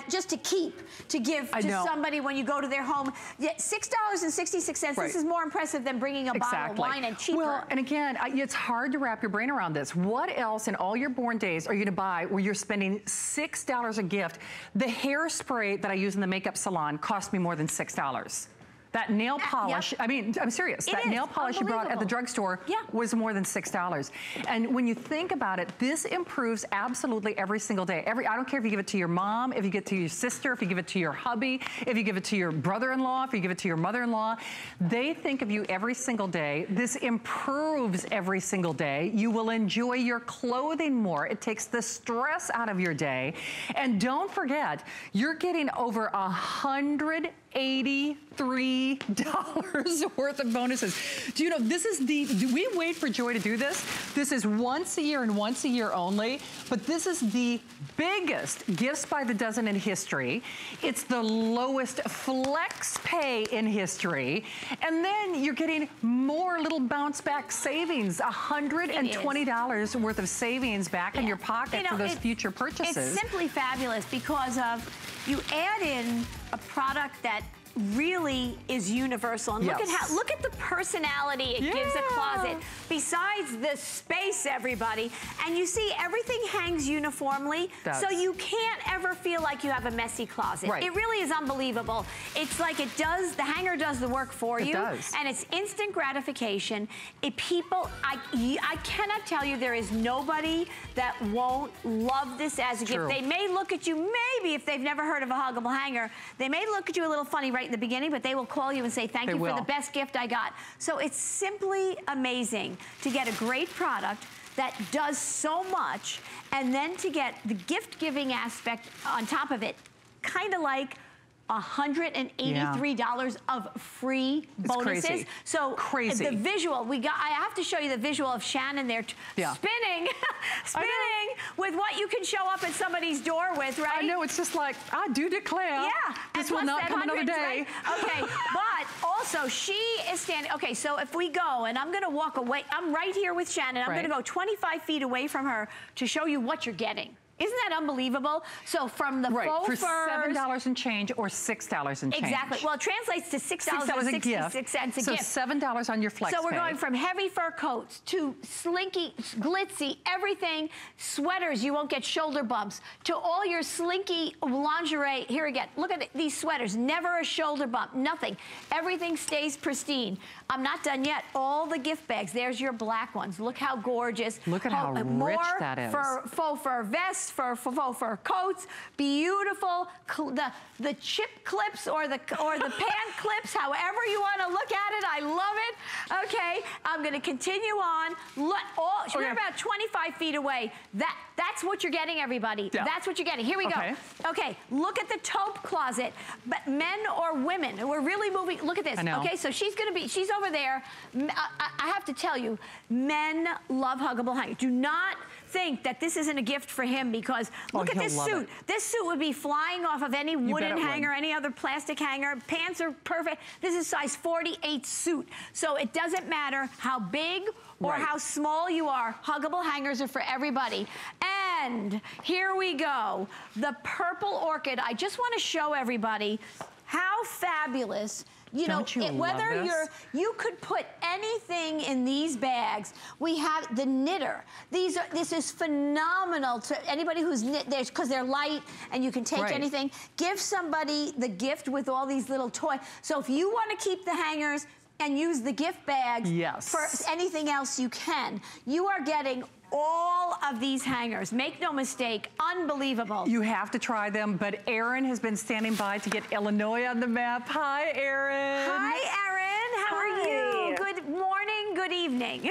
just to give to somebody when you go to their home. Yeah, $6.66. This is more impressive than bringing a bottle of wine, and cheaper. Well, and again, it's hard to wrap your brain around this. What else in all your born days are you gonna buy where you're spending $6 a gift? The hairspray that I use in the makeup salon cost me more than $6. That nail polish, I mean, I'm serious. That nail polish you brought at the drugstore was more than $6. And when you think about it, this improves absolutely every single day. I don't care if you give it to your mom, if you give it to your sister, if you give it to your hubby, if you give it to your brother-in-law, if you give it to your mother-in-law. They think of you every single day. This improves every single day. You will enjoy your clothing more. It takes the stress out of your day. And don't forget, you're getting over $183 worth of bonuses. Do you know, this is do we wait for Joy to do this? This is once a year and once a year only, but this is the biggest gifts by the dozen in history. It's the lowest flex pay in history. And then you're getting more little bounce back savings, $120 worth of savings back in your pocket for those future purchases. It's simply fabulous because of you add in a product that really is universal, and look at the personality it gives a closet besides the space, everybody. And you see everything hangs uniformly, so you can't ever feel like you have a messy closet. It really is unbelievable. It's like the hanger does the work for you, and it's instant gratification. I cannot tell you, there is nobody that won't love this as a gift. They may look at you, maybe if they've never heard of a Huggable hanger, they may look at you a little funny right in the beginning, but they will call you and say, thank you for the best gift I got. So it's simply amazing to get a great product that does so much, and then to get the gift-giving aspect on top of it, kind of like $183 of free bonuses. Crazy. So the visual, I have to show you the visual of Shannon there spinning with what you can show up at somebody's door with, right? I know, it's just like, I do declare, this will not come another day. Right? Okay, but also she is standing, okay, so if we go, and I'm gonna walk away, I'm right here with Shannon, I'm gonna go 25 feet away from her to show you what you're getting. Isn't that unbelievable? So from the faux furs, for $7 and change or $6 and change. Exactly. Well, it translates to $6.66 a gift. So $7 on your flex So we're going from heavy fur coats to slinky, glitzy, everything, sweaters, you won't get shoulder bumps, to all your slinky lingerie. Here again, look at these sweaters, never a shoulder bump, nothing. Everything stays pristine. I'm not done yet. All the gift bags, there's your black ones. Look how gorgeous. Look at how rich that is. For faux fur vests, for faux fur coats, beautiful. The chip clips or the pant clips, however you want to look at it, I love it. Okay, I'm going to continue on. Look, we're about 25 feet away. That's what you're getting, everybody. That's what you're getting. Here we go. Okay, look at the taupe closet. But men or women, we're really moving. Look at this. Okay, so she's over there. I have to tell you, men love Huggable hangers. Do not think that this isn't a gift for him, because look at this suit. This suit would be flying off of any wooden hanger, any other plastic hanger. Pants are perfect. This is size 48 suit. So it doesn't matter how big or how small you are. Huggable hangers are for everybody. And here we go. The purple orchid. I just want to show everybody how fabulous. You know, whether you could put anything in these bags. We have the knitter. This is phenomenal to anybody who's knit, because they're light and you can take anything. Give somebody the gift with all these little toys. So if you want to keep the hangers and use the gift bags for anything else, you can. You are getting all of these hangers. Make no mistake, unbelievable. You have to try them, but Erin has been standing by to get Illinois on the map. Hi, Erin. Hi, Erin. How are you? Good morning, good evening.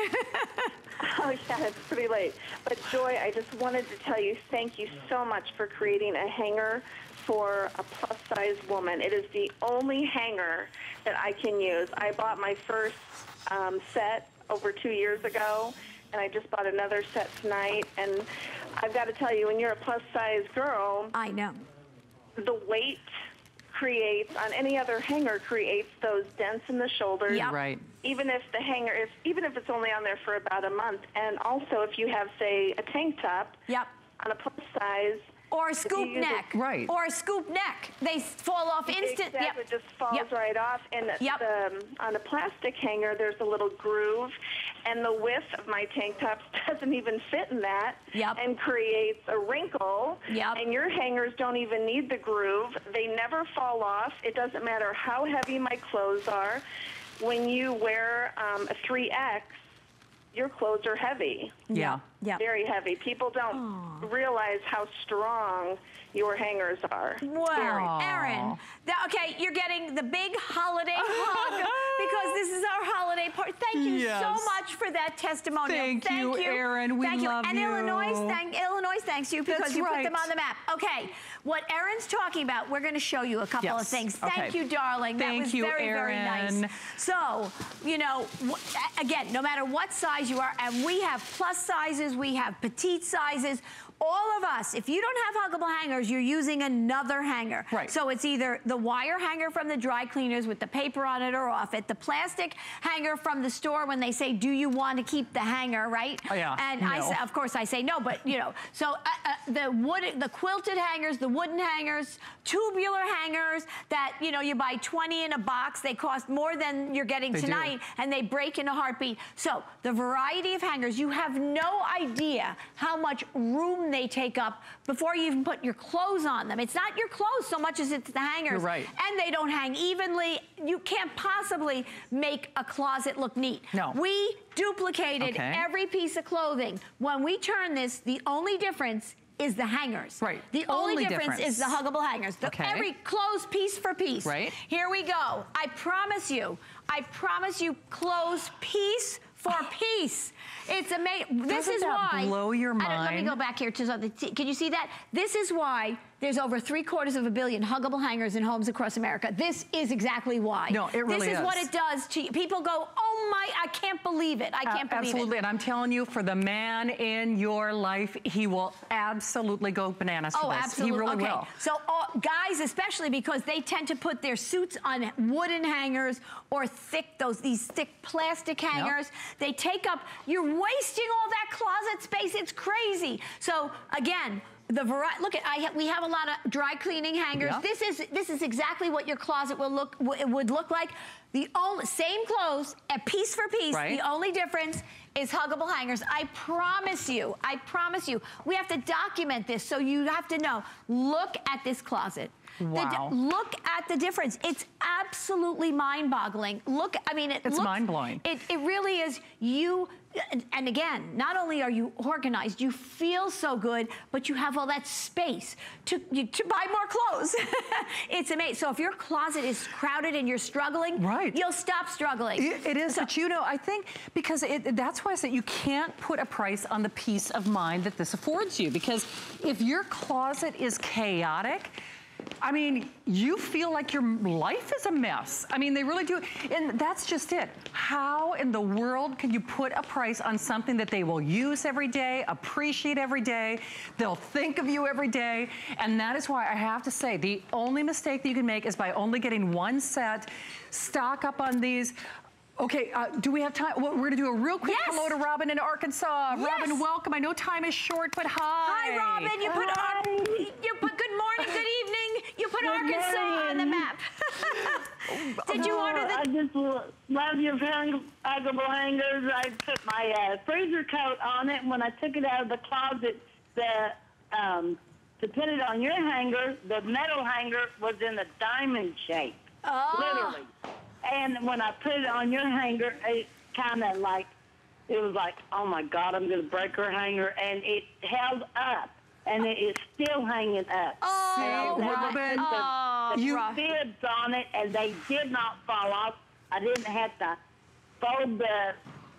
Oh, yeah, it's pretty late. But Joy, I just wanted to tell you thank you so much for creating a hanger for a plus-size woman. It is the only hanger that I can use. I bought my first set over 2 years ago, and I just bought another set tonight, and I've got to tell you, when you're a plus-size girl, I know, the weight creates, on any other hanger, creates those dents in the shoulders. Yep. Right. Even if the hanger is, even if it's only on there for about a month. And also, if you have, say, a tank top on a plus size, or a scoop neck. Right. Or a scoop neck. They fall off instant. Exactly, it just falls right off. And on the plastic hanger, there's a little groove, and the width of my tank tops doesn't even fit in that, and creates a wrinkle. And your hangers don't even need the groove. They never fall off. It doesn't matter how heavy my clothes are. When you wear a 3X, your clothes are heavy. Very heavy. People don't realize how strong your hangers are. Well, Erin, okay, you're getting the big holiday hug because this is our holiday party. Thank you so much for that testimonial. Thank you, Erin. We love you. And Illinois thanks you because you put them on the map. Okay, what Erin's talking about, we're going to show you a couple of things. Thank you, darling. That was very, very nice. So, you know, again, no matter what size you are, and we have plus sizes, we have petite sizes. All of us, if you don't have huggable hangers, you're using another hanger. Right. So it's either the wire hanger from the dry cleaners with the paper on it or off it, the plastic hanger from the store when they say, do you want to keep the hanger, right? Oh, yeah. And I say, of course I say no, but you know, so the quilted hangers, the wooden hangers, tubular hangers that, you know, you buy 20 in a box, they cost more than you're getting tonight, and they break in a heartbeat. So the variety of hangers, you have no idea how much room they take up before you even put your clothes on them. It's not your clothes so much as it's the hangers. You're right. And they don't hang evenly. You can't possibly make a closet look neat. No. We duplicated every piece of clothing. When we turn this, the only difference is the hangers. Right. The only difference is the huggable hangers. Every clothes piece for piece. Right. Here we go. I promise you, clothes piece for piece. It's amazing. This is why. Blow your mind. Let me go back here to something. Can you see that? This is why there's over 3/4 billion huggable hangers in homes across America. This is exactly why. No, it really is. This is what it does to you. People go, oh my, I can't believe it. I can't believe it. Absolutely, and I'm telling you, for the man in your life, he will absolutely go bananas for this. Absolutely. He really will. So guys, especially because they tend to put their suits on wooden hangers or these thick plastic hangers. They take up, you're wasting all that closet space. It's crazy. So again, the variety. Look at we have a lot of dry cleaning hangers. This is exactly what your closet would look like. The same clothes, piece for piece. The only difference is huggable hangers. I promise you. We have to document this, so you have to know. Look at this closet. Wow. Look at the difference. It's absolutely mind-boggling. Look, I mean, it's mind-blowing. It really is. And again, not only are you organized, you feel so good, but you have all that space to buy more clothes. It's amazing. So if your closet is crowded and you're struggling, you'll stop struggling. It is, but you know, I think because that's why I said you can't put a price on the peace of mind that this affords you, because if your closet is chaotic, I mean, you feel like your life is a mess. I mean, they really do. And that's just it. How in the world can you put a price on something that they will use every day, appreciate every day, they'll think of you every day? And that is why I have to say, the only mistake that you can make is by only getting one set. Stock up on these. Okay, do we have time? We're going to do a real quick hello to Robin in Arkansas. Robin, welcome. I know time is short, but hi. Hi, Robin. You put good morning, good evening. You put Arkansas on the map. Did you order the... I just love your huggable hangers. I put my freezer coat on it, and when I took it out of the closet, to put it on your hanger, the metal hanger was in a diamond shape. Literally. And when I put it on your hanger, it kind of like, it was like, oh my God, I'm going to break her hanger. And it held up. And it is still hanging up. Oh, Robin. The bibs on it, and they did not fall off. I didn't have to fold the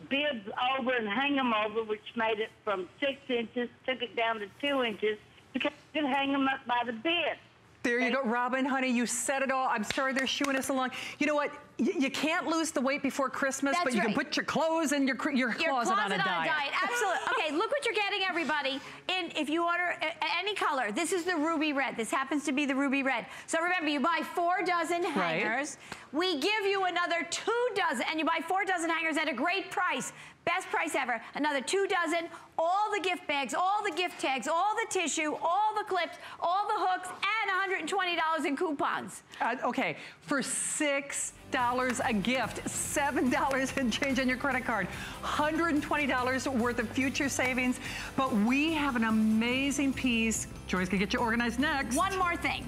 bibs over and hang them over, which made it from 6 inches, took it down to 2 inches, because you could hang them up by the bib. There you go, Robin, honey, you said it all. I'm sorry they're shooing us along. You know what? you can't lose the weight before Christmas, but you can put your clothes and your closet on a diet. Absolutely. Okay, look what you're getting, everybody. If you order any color, this is the ruby red. This happens to be the ruby red. So remember, you buy 4 dozen hangers. We give you another 2 dozen, and you buy 4 dozen hangers at a great price. Best price ever. Another 2 dozen, all the gift bags, all the gift tags, all the tissue, all the clips, all the hooks, and $120 in coupons. Okay, for $6 a gift, $7 in change on your credit card, $120 worth of future savings. But we have an amazing piece. Joy's gonna get you organized next. One more thing.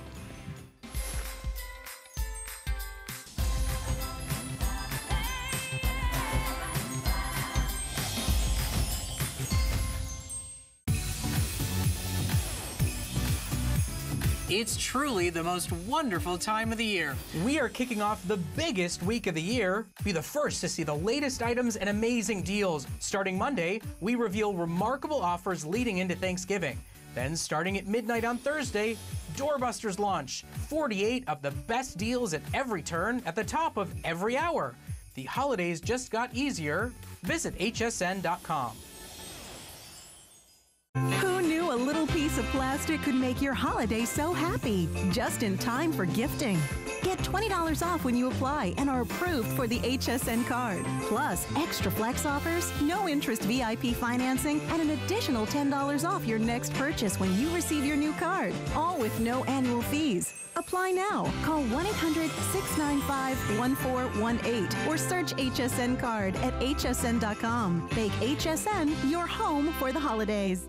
It's truly the most wonderful time of the year. We are kicking off the biggest week of the year. Be the first to see the latest items and amazing deals. Starting Monday, we reveal remarkable offers leading into Thanksgiving. Then starting at midnight on Thursday, Doorbusters launch. 48 of the best deals at every turn at the top of every hour. The holidays just got easier. Visit hsn.com. Who knew a little piece of plastic could make your holiday so happy? Just in time for gifting. Get $20 off when you apply and are approved for the HSN card. Plus, extra flex offers, no interest VIP financing, and an additional $10 off your next purchase when you receive your new card. All with no annual fees. Apply now. Call 1-800-695-1418 or search HSN card at hsn.com. Make HSN your home for the holidays.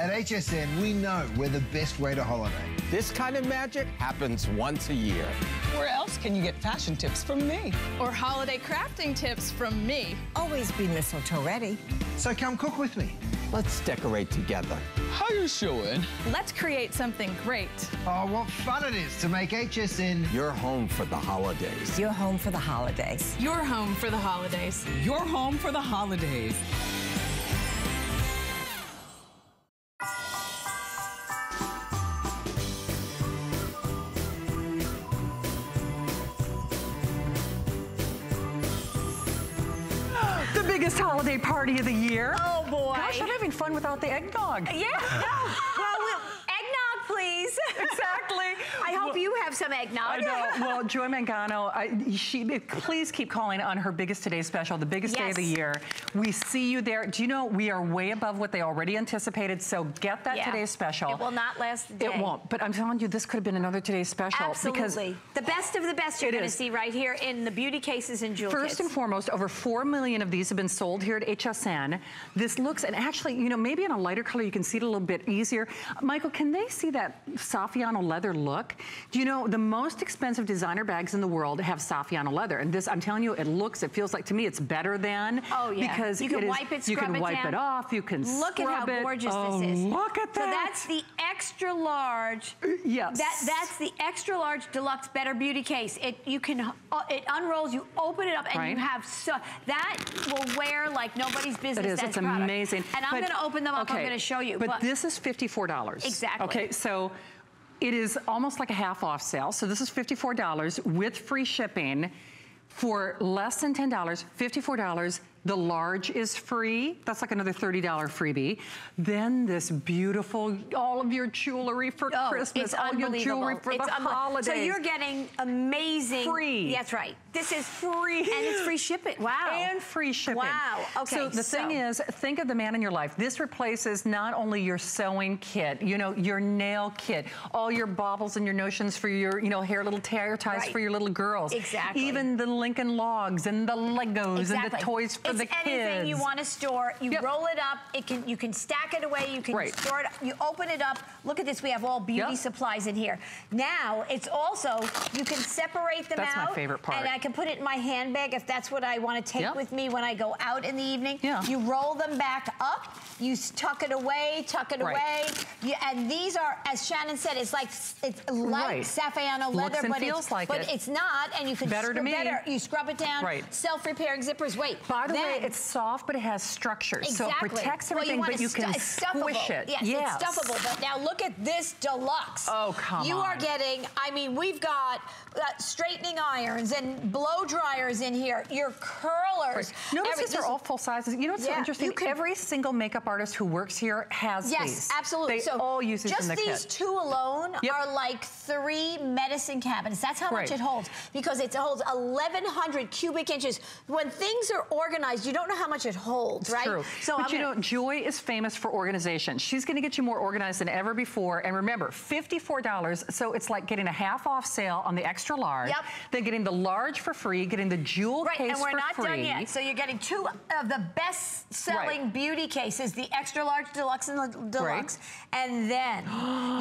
At HSN, we know we're the best way to holiday. This kind of magic happens once a year. Where else can you get fashion tips from me? Or holiday crafting tips from me? Always be mistletoe ready. So come cook with me. Let's decorate together. How you doing? Let's create something great. Oh, what fun it is to make HSN your home for the holidays. Your home for the holidays. Your home for the holidays. Your home for the holidays. Biggest holiday party of the year. Oh boy. Gosh, I'm having fun without the eggnog. Yeah, no. Well, eggnog, please. Exactly. I hope you have some eggnog. I know. Well, Joy Mangano, please keep calling on her Biggest Today special, the biggest day of the year. We see you there. Do you know we are way above what they already anticipated, so get that Today special. It will not last a day. It won't, but I'm telling you, this could have been another Today special. Absolutely. The best of the best you're going to see right here in the beauty cases and jewel First and foremost, over 4 million of these have been sold here at HSN. This looks, and actually, you know, maybe in a lighter color, you can see it a little bit easier. Michael, can they see that Saffiano leather look? Do you know, the most expensive designer bags in the world have Saffiano leather, and this, I'm telling you, it feels like, to me, it's better than. Oh, yeah. Because you can wipe it, scrub it down. You can wipe it off, you can scrub it. Look at how gorgeous this is. Look at that. So that's the extra large. Yes. That's the extra large deluxe better beauty case. It unrolls, you open it up, and you have that will wear like nobody's business. It is. It's amazing. And I'm going to open them up. I'm going to show you. But this is $54. Exactly. Okay, so it is almost like a half off sale. So this is $54 with free shipping for less than $10, $54. The large is free. That's like another $30 freebie. Then this beautiful, all of your jewelry for Christmas, all your jewelry for the holidays. So you're getting amazing. Free. That's right. This is free. And it's free shipping. Wow. And free shipping. Wow. Okay. So the thing is, think of the man in your life. This replaces not only your sewing kit, you know, your nail kit, all your baubles and your notions for your, you know, hair little hair ties for your little girls. Exactly. Even the Lincoln Logs and the Legos and the toys for the kids. Anything you want to store, you roll it up. You can stack it away. You can store it. You open it up. Look at this. We have all beauty supplies in here. Now it's also you can separate them out. That's my favorite part. And I can put it in my handbag if that's what I want to take with me when I go out in the evening. You roll them back up. You tuck it away. And these are, as Shannon said, it's like Saffiano leather, but it's not. And you can better to me. You scrub it down. Self-repairing zippers. Wait. By the way, it's soft, but it has structure. Exactly. So it protects everything, but you can squish it. Yes, it's stuffable. But now look at this deluxe. Oh, come on. You are getting, I mean, we've got straightening irons and blow dryers in here. Your curlers. Notice these are all full sizes. You know what's so interesting? Every single makeup artist who works here has these. Yes, absolutely. They all use these in the kit. Just these two alone are like 3 medicine cabinets. That's how much it holds, because it holds 1,100 cubic inches. When things are organized, you don't know how much it holds, right? True. So but you know, Joy is famous for organization. She's going to get you more organized than ever before. And remember, $54. So it's like getting a half off sale on the extra large. Yep. Then getting the large for free, getting the jewel case for free. And we're not done yet. So you're getting 2 of the best-selling beauty cases, the extra large deluxe and the deluxe. And then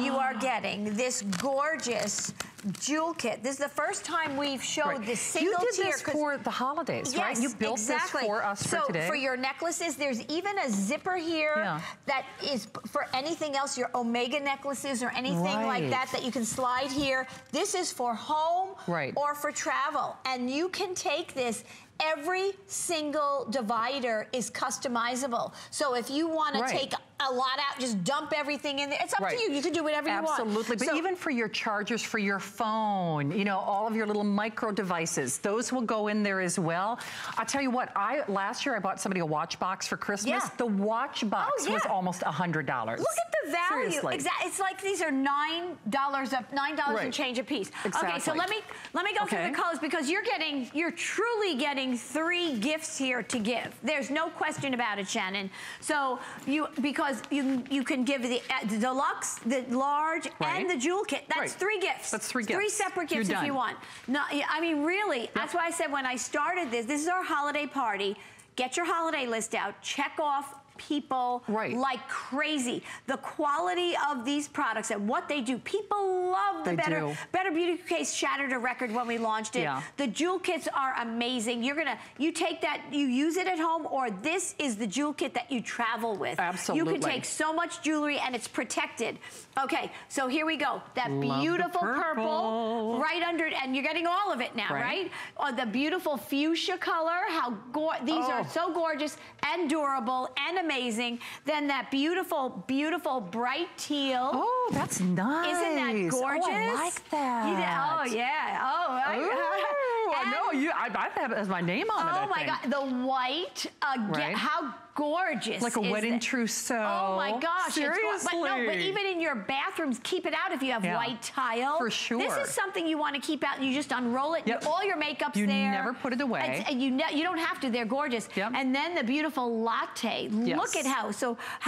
you are getting this gorgeous jewel kit. This is the first time we've showed this single tier. You did this for the holidays, right? You built this for us for today. So for your necklaces, there's even a zipper here that is for anything else, your Omega necklaces or anything like that you can slide here. This is for home or for travel. And you can take this. Every single divider is customizable. So if you want to take a lot out, just dump everything in there. It's up to you. You can do whatever you want. Absolutely. But even for your chargers for your phone, you know, all of your little micro devices, those will go in there as well. I'll tell you what, last year I bought somebody a watch box for Christmas. The watch box was almost $100. Look at the value. Seriously. Exactly. It's like these are $9 and change a piece. Exactly. Okay, so let me go through the colors, because you're truly getting 3 gifts here to give. There's no question about it, Shannon. So because you can give the deluxe, the large, and the jewel kit. That's 3 gifts. That's 3 gifts. 3 separate gifts if you want. No, I mean, really, that's why I said when I started this is our holiday party. Get your holiday list out. Check off people like crazy. The quality of these products and what they do. People love the Better Beauty Case shattered a record when we launched it. The jewel kits are amazing. You take that, you use it at home, or this is the jewel kit that you travel with. Absolutely. You can take so much jewelry and it's protected. Okay, so here we go. That beautiful purple right under it, and you're getting all of it now, right? The beautiful fuchsia color, these are so gorgeous and durable and amazing. Then that beautiful, beautiful bright teal. Oh, that's nice. Isn't that gorgeous? Oh, I like that. Oh, yeah. Oh, I know. I have it as my name on it. Oh, my God. The white, how gorgeous. Like a wedding trousseau. Oh, my gosh. Seriously. But even in your bathrooms, keep it out if you have white tile. For sure. This is something you want to keep out. You just unroll it. All your makeup's there. You never put it away. And you don't have to. They're gorgeous. And then the beautiful latte. Look at how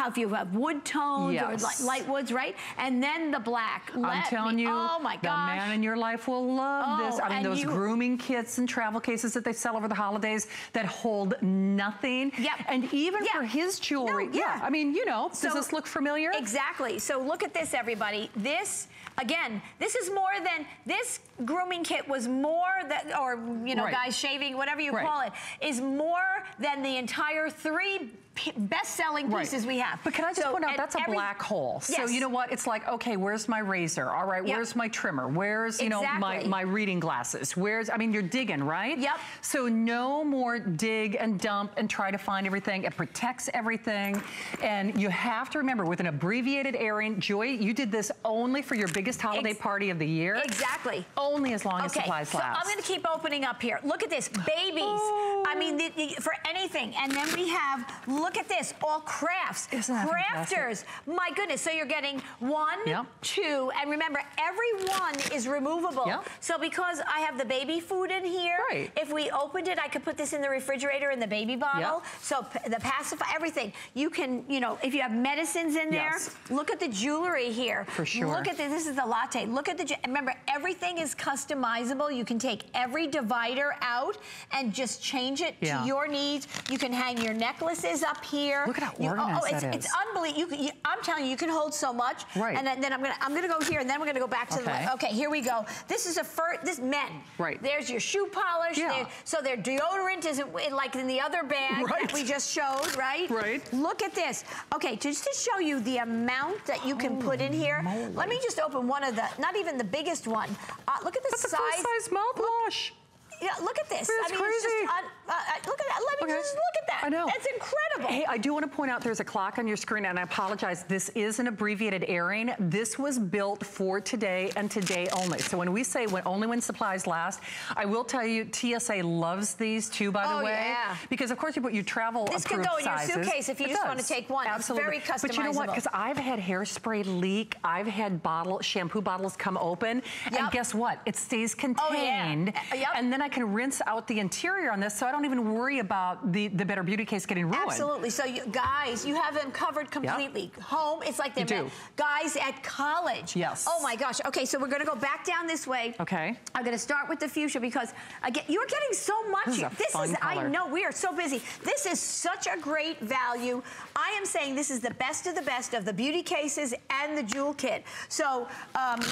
if you have wood tones or light woods, right? And then the black. I'm telling you, oh my gosh, the man in your life will love this. I mean, those grooming kits and travel cases that they sell over the holidays that hold nothing. And even for his jewelry. I mean, you know, does this look familiar? Exactly. So look at this, everybody. This, again, this is more than, this grooming kit was more than, or, you know, guys shaving, whatever you call it, is more than the entire 3 best-selling pieces we have. But can I just point out, that's a black hole. So you know what? It's like, okay, where's my razor? All right, where's my trimmer? Where's, you know, my reading glasses? Where's, I mean, you're digging, right? So no more dig and dump and try to find everything. It protects everything. And you have to remember, with an abbreviated airing, Joy, you did this only for your biggest holiday party of the year. Exactly. Only as long as supplies last. I'm going to keep opening up here. Look at this, babies. I mean, for anything. And then we have, look at this, all crafts. Isn't that crafters. fantastic? My goodness. So you're getting 1, 2, and remember, every one is removable. So because I have the baby food in here, if we opened it, I could put this in the refrigerator in the baby bottle. So the pacifier, everything. You can, you know, if you have medicines in there, look at the jewelry here. For sure. Look at this is the latte. Look at the, remember, everything is customizable. You can take every divider out and just change it to your needs. You can hang your necklaces up here. Look at how organized that is. It's unbelievable. I'm telling you, you can hold so much. And then I'm gonna go here, and then we're gonna go back to the. Okay, here we go. This is this men. There's your shoe polish. So their deodorant isn't like in the other bag that we just showed, right? Look at this. Okay, just to show you the amount that you can put in here. Let me just open one of the, not even the biggest one. Look at the size. That's a full-size mouthwash. Yeah, look at this. It's crazy. It's just, look at that. Let me just look at I know. It's incredible. Hey, I do want to point out there's a clock on your screen, and I apologize. This is an abbreviated airing. This was built for today and today only. So when we say only when supplies last, I will tell you TSA loves these too, by the way. Yeah. Because of course you travel this can go in your suitcase if you just want to take one. Absolutely. It's very customizable. But you know what? Because I've had hairspray leak. I've had shampoo bottles come open. Yep. And guess what? It stays contained. Oh, yeah. Yep. And then I can rinse out the interior on this, so I don't even worry about the Better Beauty case getting ruined. Absolutely. So guys, you have them covered completely. Yep. Home, it's like they're guys at college. Yes. Oh my gosh. Okay, so we're going to go back down this way. Okay. I'm going to start with the fuchsia because again, you're getting so much. This is I know we are so busy. This is such a great value. I am saying this is the best of the beauty cases and the jewel kit. So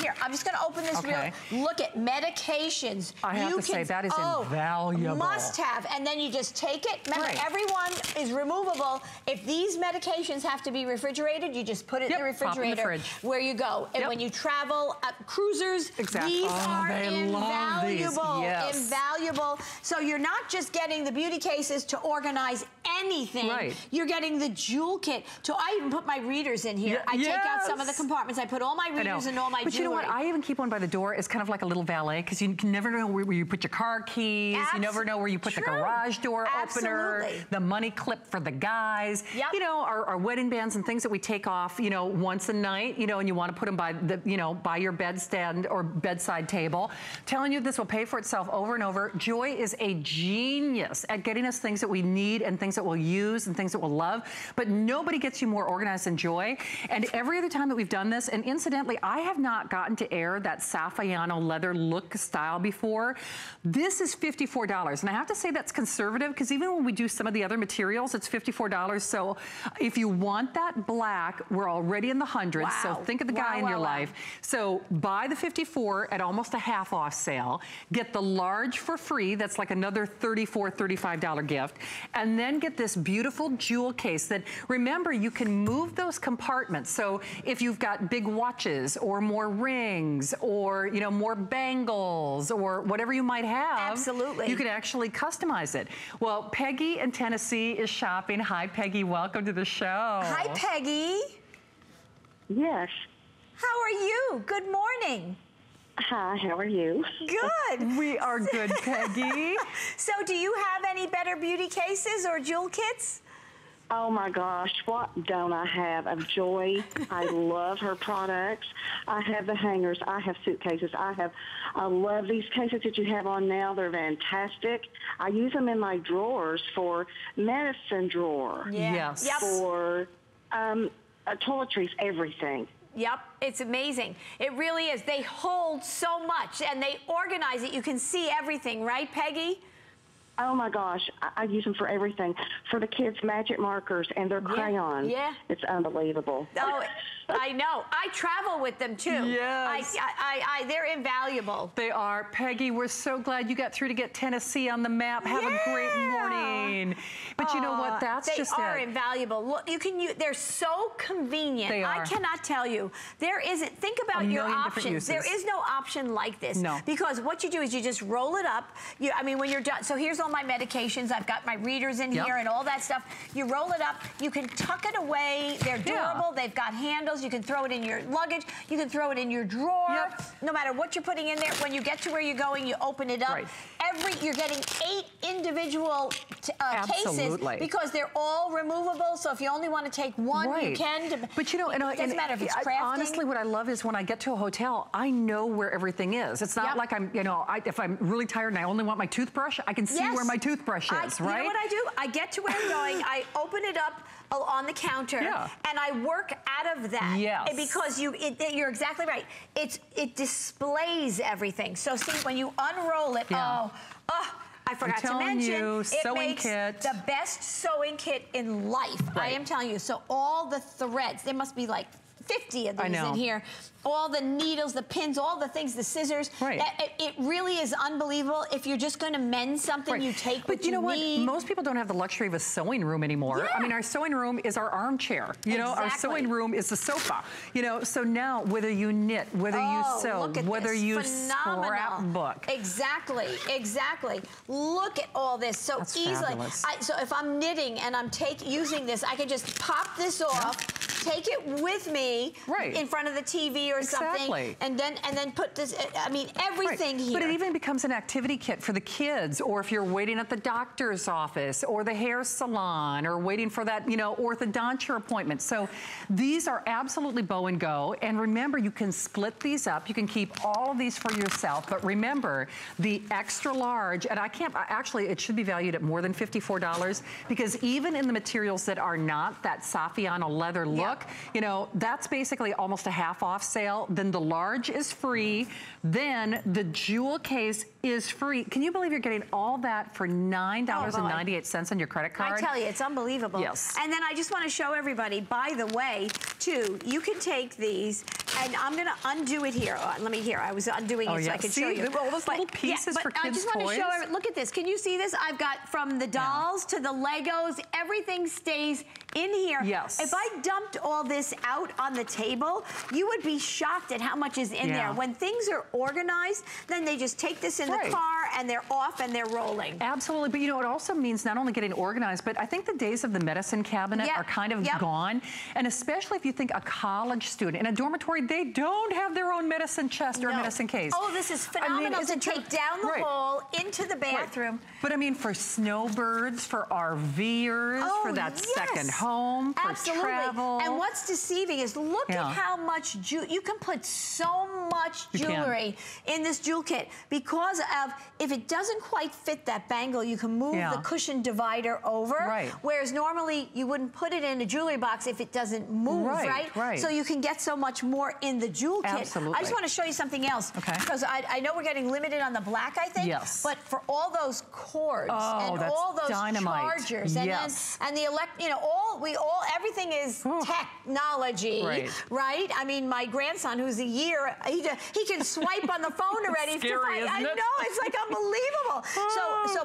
here, I'm just going to open this real. Look at medications. I have to say that is invaluable. Must have. And then you just take it. Remember, everyone is removable. If these medications have to be refrigerated, you just put it in the refrigerator where you go. And when you travel, cruisers, these are invaluable. Invaluable. So you're not just getting the beauty cases to organize anything. You're getting the jewel kit. I even put my readers in here. I take out some of the compartments. I put all my readers and all my jewelry. But you know what? I even keep one by the door. It's kind of like a little valet because you can never know where you put your car keys. You never know where you put the garage door opener, the money clip for the guys. You know, our wedding bands and things that we take off, you know, once a night, you know, and you want to put them by the, you know, by your bedstand or bedside table. Telling you this will pay for itself over and over. Joy is a genius at getting us things that we need and things that we'll use and things that we'll love. But nobody gets you more organized than Joy. And every other time that we've done this, and incidentally, I have not gotten to air that Saffiano leather look style before. This is $54. And I have to say that's conservative because even when we do some of the other materials, it's $54. So if you want that black, we're already in the hundreds. So think of the guy in your life. So buy the 54 at almost a half off sale. Get the large for free. That's like another $34, $35 gift. And then get this beautiful jewel case that, remember, you can move those compartments. So if you've got big watches or more rings or, you know, more bangles or whatever you might have, you can actually customize it. Well, Peggy in Tennessee is shopping. Hi, Peggy. Welcome to the show. Hi, Peggy. Yes. How are you? Good morning. Hi, how are you? Good. We are good, Peggy. So do you have any Better Beauty cases or jewel kits? Oh my gosh, what don't I have of Joy? I love her products. I have the hangers. I have suitcases. I love these cases that you have on now. They're fantastic. I use them in my drawers for medicine drawer. Yes. For toiletries, everything. Yep, it's amazing. It really is. They hold so much and they organize it. You can see everything, right, Peggy? Oh my gosh, I use them for everything. For the kids' magic markers and their crayons. Yeah. It's unbelievable. Oh, I know. I travel with them too. Yes. They're invaluable. They are. Peggy, we're so glad you got through to get Tennessee on the map. Have a great morning. But you know what? That's just it. They are invaluable. Look, you can use. They're so convenient. They are. I cannot tell you. There isn't. Think about your options. There is no option like this. No. Because what you do is you just roll it up. I mean, when you're done. So here's all my medications. I've got my readers in here and all that stuff. You roll it up. You can tuck it away. They're durable. They've got handles. You can throw it in your luggage. You can throw it in your drawer. No matter what you're putting in there. When you get to where you're going, you open it up. You're getting 8 individual cases because they're all removable. So if you only want to take one, you can. But you know, it doesn't matter if it's crafting. Honestly, what I love is when I get to a hotel, I know where everything is. It's not like I'm, you know, if I'm really tired and I only want my toothbrush, I can see where my toothbrush is, right? You know what I do? I get to where I'm going, I open it up on the counter, and I work out of that. Because you're exactly right. It displays everything. So see, when you unroll it, I forgot to mention, it makes the best sewing kit in life. I am telling you. So all the threads, there must be like 50 of these in here. All the needles, the pins, all the things, the scissors. Right. It really is unbelievable. If you're just going to mend something, you take what you need. Most people don't have the luxury of a sewing room anymore. Yeah. I mean, our sewing room is our armchair. You know, our sewing room is the sofa. You know, so now whether you knit, whether you sew, whether you scrapbook. Exactly, exactly. Look at all this so easily. So if I'm knitting and I'm using this, I can just pop this off, take it with me in front of the TV or something, and then put this. I mean, everything here. But it even becomes an activity kit for the kids, or if you're waiting at the doctor's office or the hair salon, or waiting for that, you know, orthodontia appointment. So these are absolutely bow and go. And remember, you can split these up. You can keep all of these for yourself. But remember, the extra large, and actually, it should be valued at more than $54, because even in the materials that are not that Saffiano leather look, you know, that's basically almost a half off sale. Then the large is free. Then the jewel case is free. Can you believe you're getting all that for $9.98 on your credit card? I tell you, it's unbelievable. Yes. And then I just want to show everybody, by the way, too, you can take these, and I'm going to undo it here. Let me here. I was undoing it so I could show you. All those little pieces for kids' I just want to show everybody. Look at this. Can you see this? I've got from the dolls to the Legos. Everything stays in here. Yes. If I dumped all this out on the table, you would be shocked at how much is in there. When things are organized, then they just take this in the car and they're off and they're rolling. Absolutely. But you know, it also means not only getting organized, but I think the days of the medicine cabinet are kind of gone. And especially if you think a college student in a dormitory, they don't have their own medicine chest or medicine case. Oh, this is phenomenal to take down the hall into the bathroom. But I mean, for snowbirds, for RVers, for that second home, for travel. And what's deceiving is look at how much you can put so much jewelry in this jewel kit, because of if it doesn't quite fit that bangle, you can move the cushion divider over. Whereas normally you wouldn't put it in a jewelry box if it doesn't move, right? So you can get so much more in the jewel kit. Absolutely. I just want to show you something else. Because I know we're getting limited on the black, I think. Yes. But for all those cords and all those chargers and the everything is technology, right? I mean, my grandson, who's a year, he can swipe on the phone already. Scary, isn't it? I know, it's like unbelievable.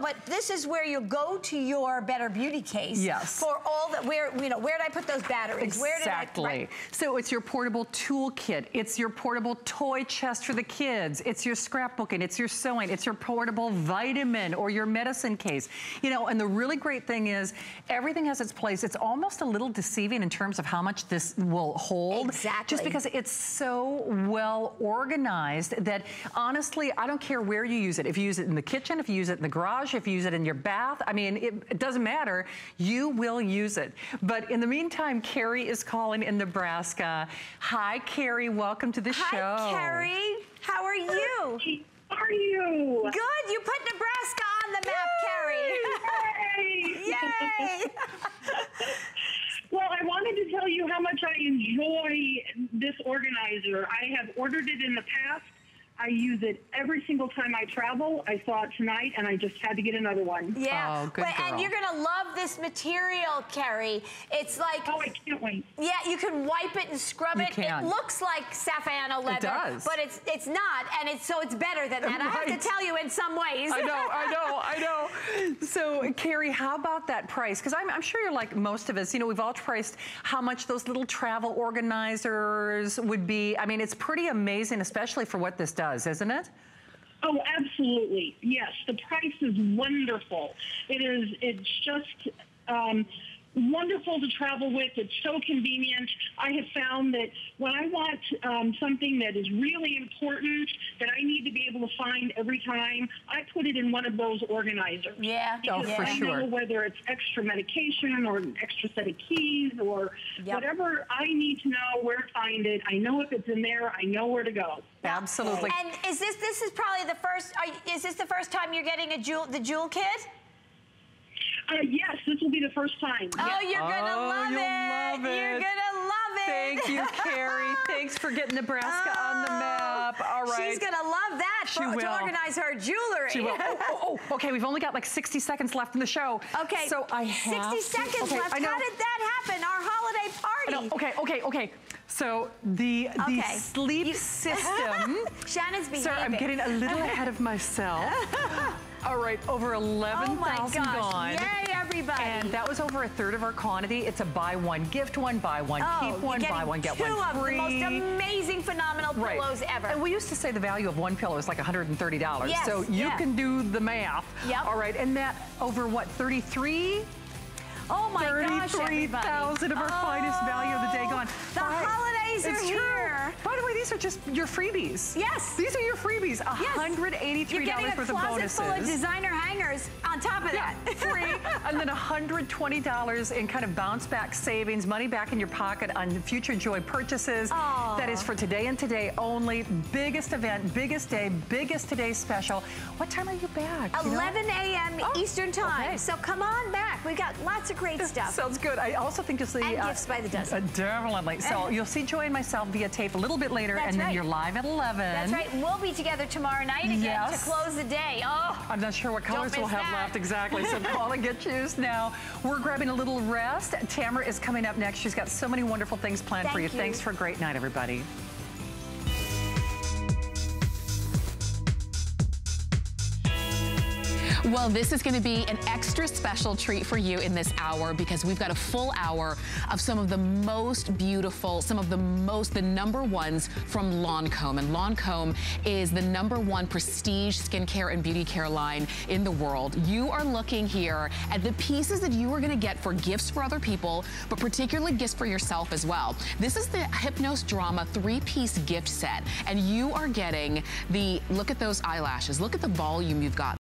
But this is where you go to your Better Beauty case for all that. Where did I put those batteries? Exactly. Where did So it's your portable tool kit. It's your portable toy chest for the kids. It's your scrapbooking. It's your sewing. It's your portable vitamin or your medicine case. You know, and the really great thing is everything has its place. It's almost a little deceiving in terms of how much this will hold. Exactly. Just because it's so well organized that honestly, I don't care where you use it. If you use it in the kitchen, if you use it in the garage, if you use it in your bath, I mean, it doesn't matter. You will use it. But in the meantime, Carrie is calling in Nebraska. Hi, Carrie. Welcome to the show. Hi, Carrie. How are you? How are you? Good. You put Nebraska on the map, Carrie. Yay! Yay! Well, I wanted to tell you how much I enjoy this organizer. I have ordered it in the past. I use it every single time I travel. I saw it tonight, and I just had to get another one. Yeah. Oh, good girl. And you're going to love this material, Carrie. It's like... Oh, I can't wait. Yeah, you can wipe it and scrub it. It looks like Saffiano leather. It does. But it's not, and so it's better than that. I have to tell you in some ways. I know. So, Carrie, how about that price? Because I'm sure you're like most of us. You know, we've all priced how much those little travel organizers would be. I mean, it's pretty amazing, especially for what this does, isn't it? Oh, absolutely. Yes, the price is wonderful. It's just wonderful to travel with. It's so convenient. I have found that when I want something that is really important that I need to be able to find every time, I put it in one of those organizers. Yeah. Because I know whether it's extra medication or an extra set of keys or whatever I need to know where to find it. I know if it's in there, I know where to go. Absolutely. And is this is probably the first, is this the first time you're getting the jewel kit? Yes, this will be the first time. Oh, you're going to love it. You're going to love it. Thank you, Carrie. Thanks for getting Nebraska on the map. All right. She's going to love that to organize her jewelry. She will. Okay, we've only got like 60 seconds left in the show. Okay. So I have 60 seconds left. How did that happen? Our holiday party. Okay. So the sleep system. Shannon's behaving. Sorry, I'm getting a little ahead of myself. All right, over 11,000 gone. Yay, everybody. And that was over a third of our quantity. It's a buy one, gift one, buy one, keep one, buy one, get one free. Two of the most amazing, phenomenal pillows ever. And we used to say the value of one pillow is like $130. Yes, so you can do the math. Yep. All right, and that over what, 33? Oh my gosh, 33,000 of our finest value of the day gone. The holidays are here. By the way, these are just your freebies. Yes. These are your freebies. $183 You're getting worth a of bonuses. closet full of designer hangers on top of that. Free. And then $120 in kind of bounce back savings, money back in your pocket on future Joy purchases. That is for today and today only. Biggest event, biggest day, biggest today special. What time are you back? 11 a.m. Eastern time. Okay. So come on back. We've got lots of great stuff. Sounds good. I also think you'll see and gifts by the dozen. Definitely. So you'll see Joy and myself via tape a little bit later, and then you're live at 11. That's right. We'll be together tomorrow night again to close the day. Oh, I'm not sure what colors we'll have left exactly. So call and get choose now. We're grabbing a little rest. Tamara is coming up next. She's got so many wonderful things planned for you. Thanks for a great night, everybody. Well, this is going to be an extra special treat for you in this hour because we've got a full hour of some of the most beautiful, the number ones from Lancome. And Lancome is the #1 prestige skincare and beauty care line in the world. You are looking here at the pieces that you are going to get for gifts for other people, but particularly gifts for yourself as well. This is the Hypnos Drama 3-piece gift set. And you are getting look at those eyelashes. Look at the volume you've got.